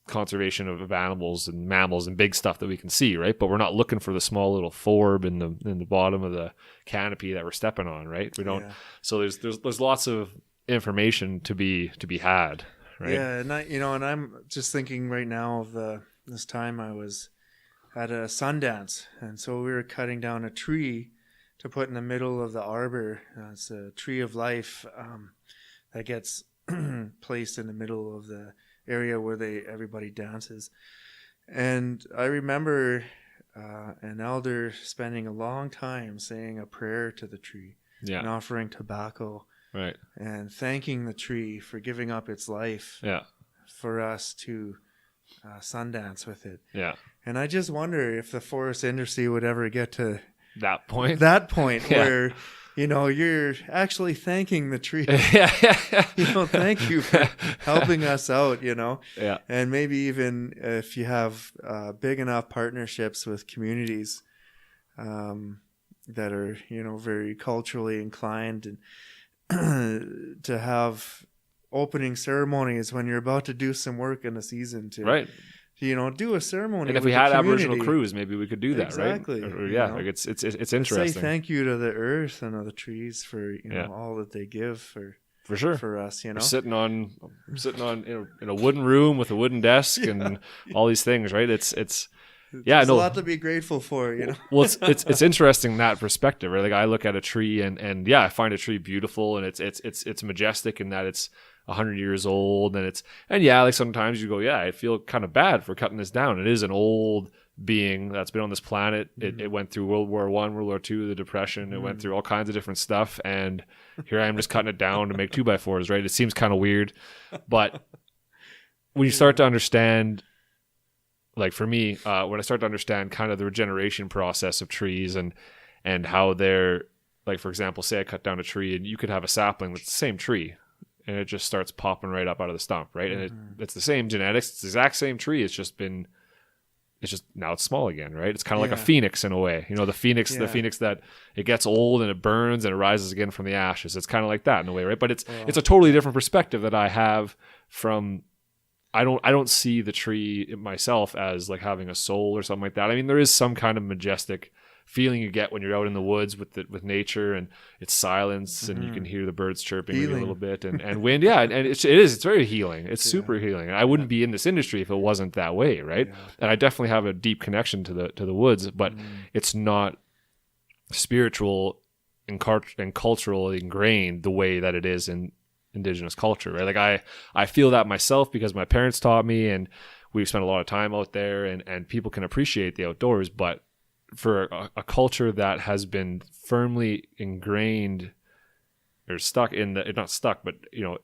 conservation of animals and mammals and big stuff that we can see, right? But we're not looking for the small little forb in the bottom of the canopy that we're stepping on, right? We don't. Yeah. So there's lots of information to be had, right? Yeah, and I'm just thinking right now of this time I was at a Sundance, and so we were cutting down a tree to put in the middle of the arbor. It's a tree of life that gets placed in the middle of the area where everybody dances. And I remember an elder spending a long time saying a prayer to the tree and offering tobacco. Right. And thanking the tree for giving up its life for us to Sundance with it. Yeah. And I just wonder if the forest industry would ever get to that point where, you're actually thanking the tree. Thank you for helping us out, Yeah. And maybe even if you have big enough partnerships with communities that are, very culturally inclined, and to have opening ceremonies when you're about to do some work in a season to do a ceremony. And if we had Aboriginal crews, maybe we could do that, exactly. Right? Like it's interesting. Say thank you to the earth and the trees for all that they give for sure for us. We're sitting on in a wooden room with a wooden desk and all these things, right? It's There's a lot to be grateful for, Well, it's interesting that perspective, right? Like I look at a tree and I find a tree beautiful and it's majestic in that it's 100 years old, and yeah, like sometimes you go, yeah, I feel kind of bad for cutting this down. It is an old being that's been on this planet. It went through World War I, World War II, the Depression. It went through all kinds of different stuff, and here I am just cutting it down to make 2x4s, right? It seems kind of weird, but when you start to understand, like for me, when I start to understand kind of the regeneration process of trees and how they're, like, for example, say I cut down a tree and you could have a sapling that's the same tree and it just starts popping right up out of the stump, right? And it's the same genetics, it's the exact same tree. It's just now it's small again, right? It's kind of like a phoenix in a way. You know, the phoenix that it gets old and it burns and it rises again from the ashes. It's kind of like that in a way, right? But it's a totally different perspective that I have from. I don't see the tree myself as like having a soul or something like that. I mean, there is some kind of majestic feeling you get when you're out in the woods with nature and it's silence and you can hear the birds chirping maybe a little bit and wind. Yeah, and it's very healing. It's super healing. And I wouldn't be in this industry if it wasn't that way, right? Yeah. And I definitely have a deep connection to the woods, but it's not spiritual and culturally ingrained the way that it is in Indigenous culture, right? Like I feel that myself because my parents taught me and we've spent a lot of time out there and people can appreciate the outdoors, but for a culture that has been firmly ingrained or stuck in not stuck, but you know,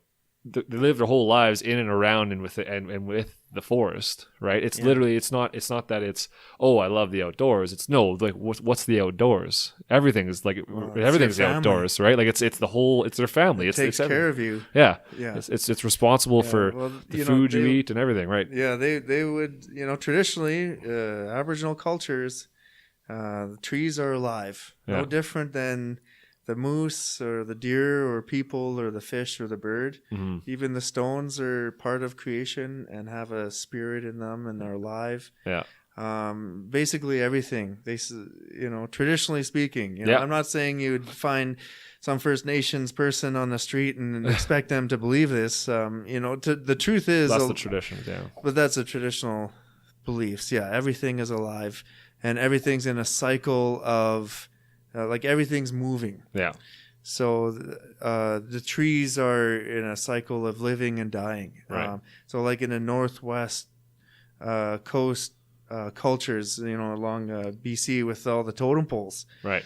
they live their whole lives in and around and with the forest, right? It's literally, it's not that it's, oh, I love the outdoors. It's no, like what's the outdoors? Everything is like, everything's the outdoors, right? Like it's the whole, it's their family. It takes care of you. Yeah. Yeah. It's responsible for the food you eat and everything, right? Yeah. They would, you know, traditionally, Aboriginal cultures, the trees are alive. No different than the moose or the deer or people or the fish or the bird. Even the stones are part of creation and have a spirit in them and they're alive. Yeah. Basically everything, they, you know, traditionally speaking, you know, I'm not saying you would find some First Nations person on the street and expect them to believe this. You know, the truth is that's the tradition. Yeah. But that's the traditional beliefs. Yeah. Everything is alive and everything's in a cycle of, like everything's moving. Yeah. So the trees are in a cycle of living and dying. Right. So like in the Northwest coast cultures, you know, along BC with all the totem poles. Right.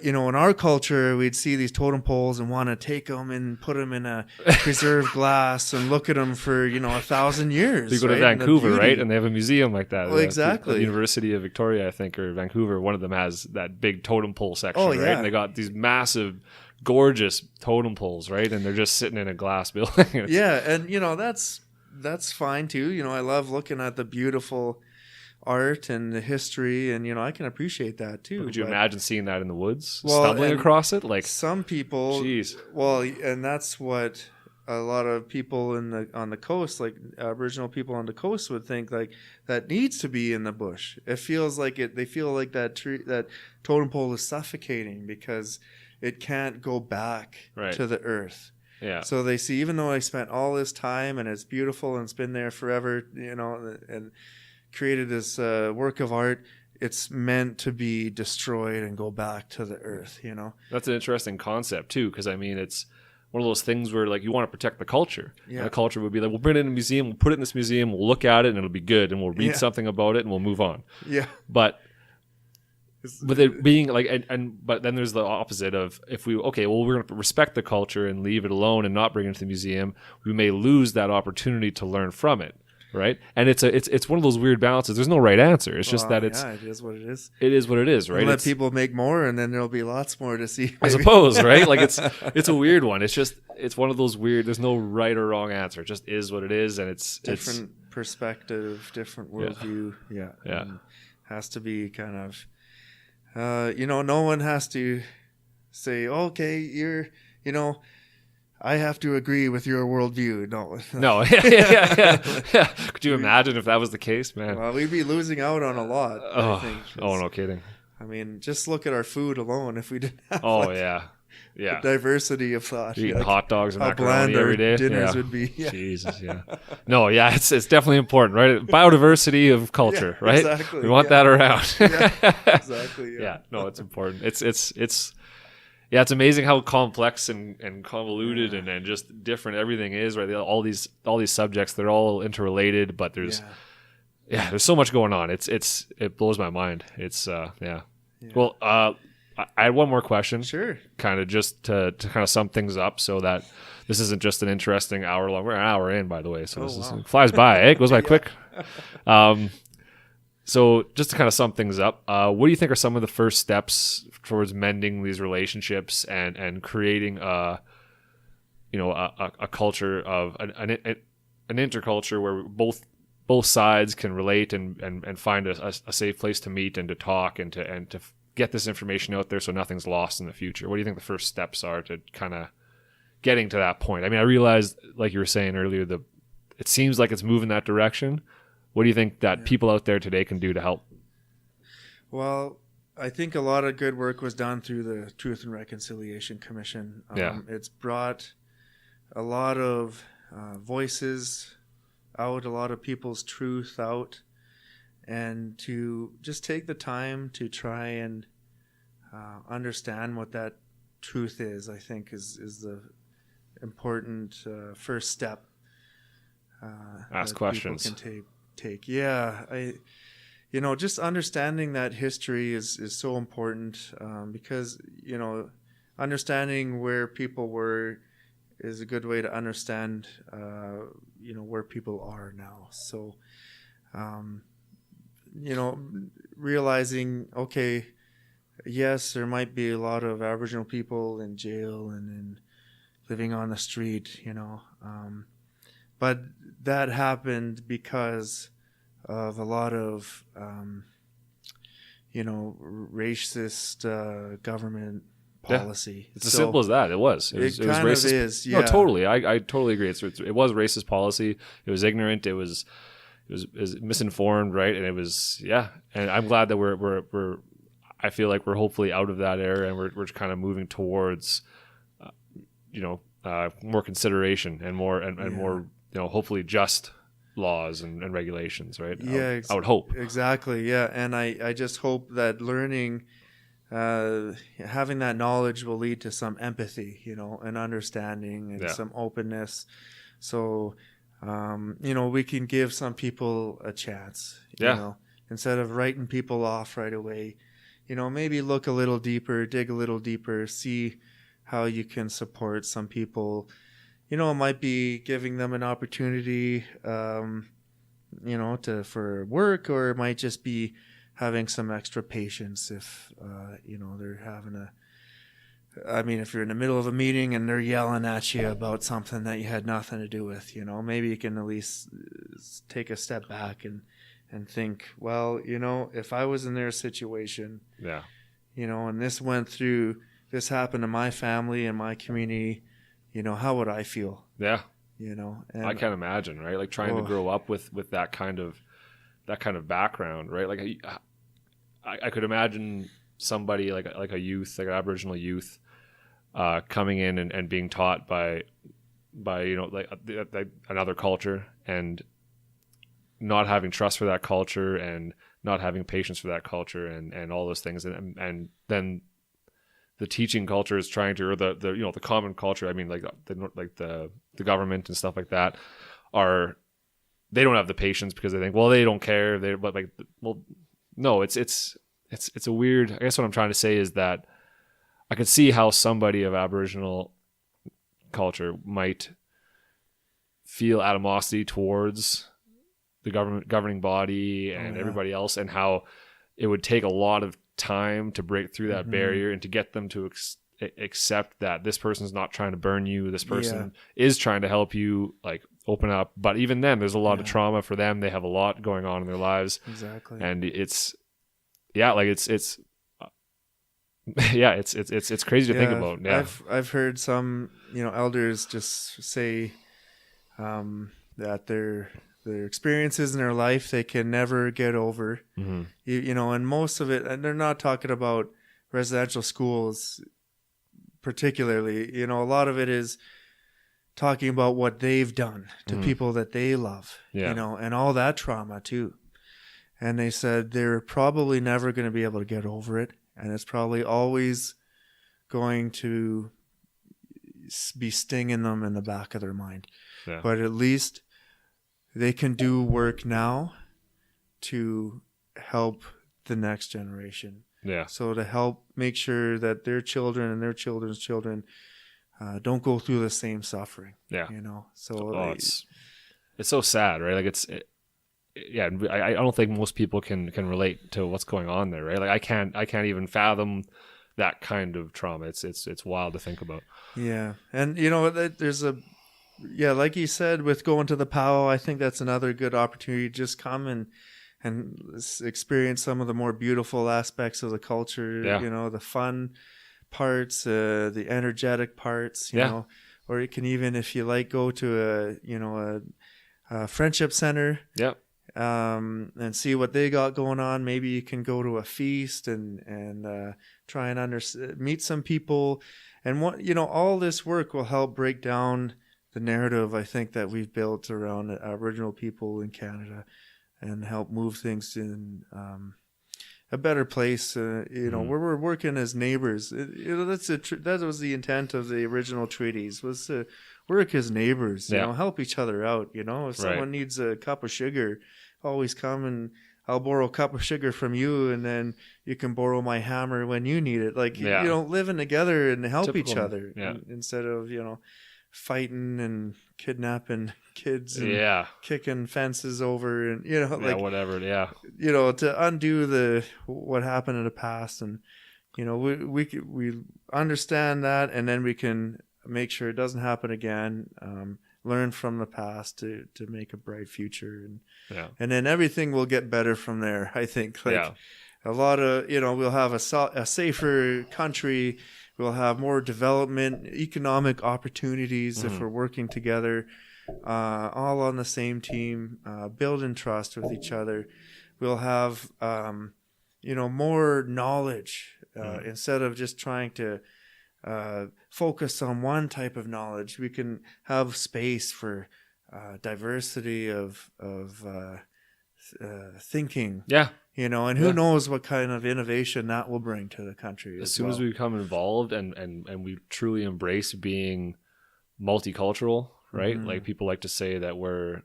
You know, in our culture, we'd see these totem poles and want to take them and put them in a preserved glass and look at them for, you know, 1,000 years. You go to Vancouver, right? And they have a museum like that. Well, exactly. The University of Victoria, I think, or Vancouver, one of them has that big totem pole section, right? And they got these massive, gorgeous totem poles, right? And they're just sitting in a glass building. Yeah, and, you know, that's fine, too. You know, I love looking at the beautiful art and the history, and you know, I can appreciate that too. Would you imagine seeing that in the woods, stumbling across it? Like some people, well, and that's what a lot of people on the coast, like Aboriginal people on the coast, would think like that needs to be in the bush. It feels like it. They feel like that tree, that totem pole is suffocating because it can't go back to the earth. Yeah. So they see, even though I spent all this time and it's beautiful and it's been there forever, you know, and created this work of art, it's meant to be destroyed and go back to the earth, you know. That's an interesting concept too, because I mean, it's one of those things where like you want to protect the culture. Yeah. And the culture would be like, we'll bring it in a museum, we'll put it in this museum, we'll look at it and it'll be good and we'll read something about it and we'll move on. Yeah. But with it being like, but then there's the opposite of we're going to respect the culture and leave it alone and not bring it to the museum, we may lose that opportunity to learn from it. Right, and it's one of those weird balances. There's no right answer. It's just that it is what it is. It is what it is, right? Let people make more, and then there'll be lots more to see. Maybe. I suppose, right? Like it's a weird one. It's one of those weird. There's no right or wrong answer. It just is what it is, and it's different perspective, different worldview. Yeah. Has to be kind of, you know, no one has to say, okay, you're, you know, I have to agree with your worldview. No. Yeah. Could you imagine if that was the case, man? Well, we'd be losing out on a lot. I think. No kidding. I mean, just look at our food alone. If we didn't have the diversity of thought. Eating hot dogs and macaroni every day. Dinners would be. Yeah. Jesus, yeah. No, it's definitely important, right? Biodiversity of culture, right? Exactly. We want that around. Exactly. Yeah. No, it's important. Yeah, it's amazing how complex and convoluted and just different everything is, right? All these subjects, they're all interrelated, but there's there's so much going on. It blows my mind. It's yeah. Well, I had one more question. Sure. Kind of just to kind of sum things up so that this isn't just an interesting hour long. We're an hour in, by the way, so it flies by. It goes by quick. So just to kind of sum things up, what do you think are some of the first steps towards mending these relationships and creating a culture of an interculture where both sides can relate and find a safe place to meet and to talk and to get this information out there so nothing's lost in the future? What do you think the first steps are to kind of getting to that point? I mean, I realized, like you were saying earlier, it seems like it's moving that direction. What do you think that people out there today can do to help? Well, I think a lot of good work was done through the Truth and Reconciliation Commission. It's brought a lot of voices out, a lot of people's truth out, and to just take the time to try and understand what that truth is, I think is the important first step. Ask questions. People can take. Yeah, just understanding that history is so important, because understanding where people were is a good way to understand where people are now. So realizing, okay, yes, there might be a lot of Aboriginal people in jail and living on the street, but that happened because of a lot of racist government policy. It's as simple as that. It was racist. Is. Yeah. No, totally. I totally agree. It was racist policy. It was ignorant. It was misinformed, right? And it was And I'm glad that we're I feel like we're hopefully out of that era and we're kind of moving towards more consideration and more more hopefully just laws and regulations, right? Yeah, I would hope. Exactly. Yeah, and I just hope that learning, having that knowledge will lead to some empathy, and understanding and some openness. So, we can give some people a chance. Instead of writing people off right away, maybe look a little deeper, dig a little deeper, see how you can support some people. It might be giving them an opportunity, for work, or it might just be having some extra patience if, they're having if you're in the middle of a meeting and they're yelling at you about something that you had nothing to do with, maybe you can at least take a step back and think, well, if I was in their situation, and this happened to my family and my community, how would I feel? Yeah. And I can't imagine, right? Like trying to grow up with that kind of background, right? Like I could imagine somebody like a youth, like an Aboriginal youth, coming in and being taught by like another culture and not having trust for that culture and not having patience for that culture and all those things and then the teaching culture is trying to, or the common culture. I mean, like the government and stuff like that they don't have the patience because they think, well, they don't care. No, it's a weird. I guess what I'm trying to say is that I could see how somebody of Aboriginal culture might feel animosity towards the governing body and everybody else, and how it would take a lot of time to break through that barrier and to get them to accept that this person's not trying to burn you. This person is trying to help you, like, open up. But even then, there's a lot of trauma for them. They have a lot going on in their lives. Exactly. And it's crazy to think about. Yeah. I've heard some, elders just say that their experiences in their life they can never get over. And most of it, and they're not talking about residential schools particularly, a lot of it is talking about what they've done to people that they love, and all that trauma too. And they said they're probably never going to be able to get over it, and it's probably always going to be stinging them in the back of their mind. Yeah. But at least they can do work now to help the next generation. Yeah. So to help make sure that their children and their children's children don't go through the same suffering. Yeah. So it's so sad, right? Like I don't think most people can relate to what's going on there, right? Like I can't even fathom that kind of trauma. It's wild to think about. Yeah. And there's like you said, with going to the powwow, I think that's another good opportunity to just come and experience some of the more beautiful aspects of the culture, the fun parts, the energetic parts, you know, or you can even, if you like, go to a friendship center, and see what they got going on. Maybe you can go to a feast and try and meet some people, and all this work will help break down the narrative, I think, that we've built around Aboriginal people in Canada, and help move things in a better place, where we're working as neighbors. That was the intent of the original treaties, was to work as neighbors, help each other out. If someone needs a cup of sugar, always come and I'll borrow a cup of sugar from you, and then you can borrow my hammer when you need it. Like, living together and help each other instead of, fighting and kidnapping kids and kicking fences over and whatever, to undo what happened in the past. And we understand that, and then we can make sure it doesn't happen again, learn from the past to make a bright future, and then everything will get better from there. I think a lot of we'll have a safer country. We'll have more development, economic opportunities if we're working together, all on the same team, building trust with each other. We'll have, more knowledge instead of just trying to focus on one type of knowledge. We can have space for diversity of thinking. Yeah. And who knows what kind of innovation that will bring to the country. As soon as we become involved and we truly embrace being multicultural, right? Like, people like to say that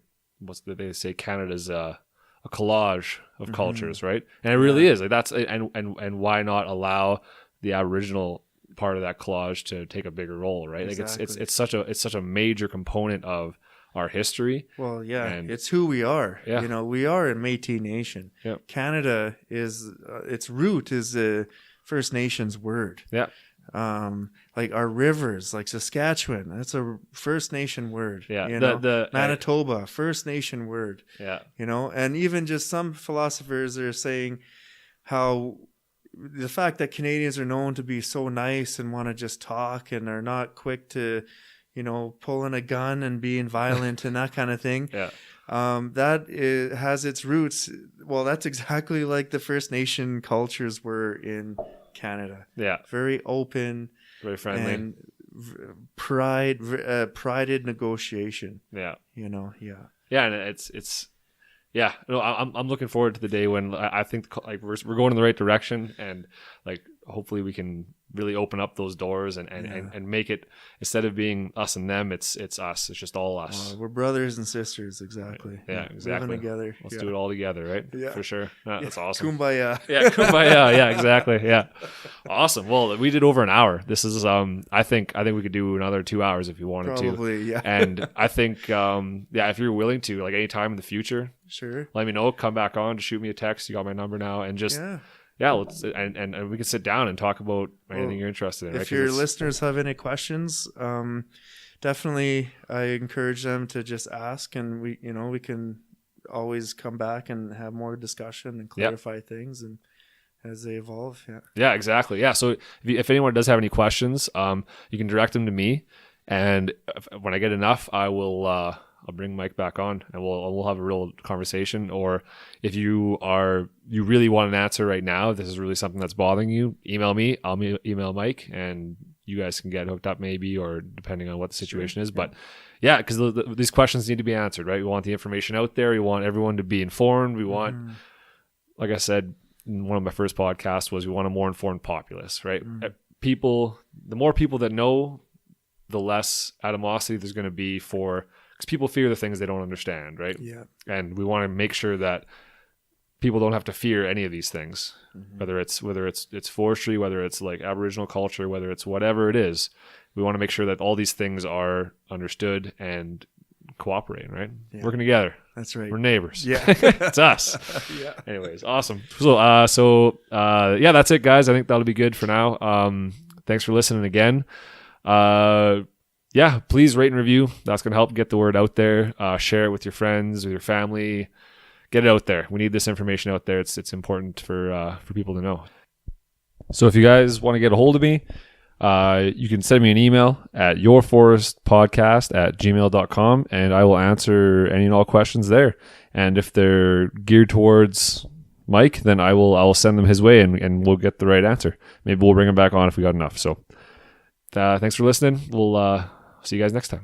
they say Canada's a collage of cultures, right? And it really is. Like, that's and why not allow the Aboriginal part of that collage to take a bigger role, right? Exactly. Like, it's such a major component of our history. Well, and it's who we are. We are a Métis nation. Canada is its root is the First Nations word. Like our rivers, like Saskatchewan, that's a First Nation word. Manitoba, First Nation word. And even just some philosophers are saying how the fact that Canadians are known to be so nice and want to just talk and are not quick to pulling a gun and being violent and that kind of thing. That has its roots. Well, that's exactly like the First Nation cultures were in Canada. Very open, very friendly, and prided negotiation. And it's I'm looking forward to the day when I think like we're going in the right direction, and like hopefully we can really open up those doors and make it, instead of being us and them, it's us. It's just all us. We're brothers and sisters. Exactly. Exactly. Living together. Let's do it all together, right? For sure. That's awesome. Kumbaya. Kumbaya. Exactly. Awesome. Well, we did over an hour. This is I think we could do another 2 hours if you wanted to. Probably. And I think if you're willing to, like, anytime in the future, sure, let me know. Come back on, just shoot me a text. You got my number now, and just let's and we can sit down and talk about anything you're interested in. If your listeners have any questions, definitely I encourage them to just ask, and we can always come back and have more discussion and clarify things and as they evolve. Exactly. So if anyone does have any questions, you can direct them to me, and when I get enough, I'll bring Mike back on, and we'll have a real conversation. Or if you really want an answer right now, if this is really something that's bothering you, email me. I'll email Mike, and you guys can get hooked up maybe, or depending on what the situation is. But because these questions need to be answered, right? We want the information out there. We want everyone to be informed. We want, like I said in one of my first podcasts, we want a more informed populace, right? the more people that know, the less animosity there's going to be because people fear the things they don't understand, right? Yeah. And we want to make sure that people don't have to fear any of these things, whether it's forestry, whether it's like Aboriginal culture, whether it's whatever it is. We want to make sure that all these things are understood and cooperating, right? Yeah. Working together. That's right. We're neighbors. Yeah. It's us. Yeah. Anyways, awesome. So yeah, that's it, guys. I think that'll be good for now. Thanks for listening again. Yeah, please rate and review. That's going to help get the word out there. Share it with your friends, with your family. Get it out there. We need this information out there. It's important for people to know. So if you guys want to get a hold of me, you can send me an email at yourforestpodcast@gmail.com, and I will answer any and all questions there. And if they're geared towards Mike, then I will send them his way, and we'll get the right answer. Maybe we'll bring him back on if we got enough. So thanks for listening. We'll see you guys next time.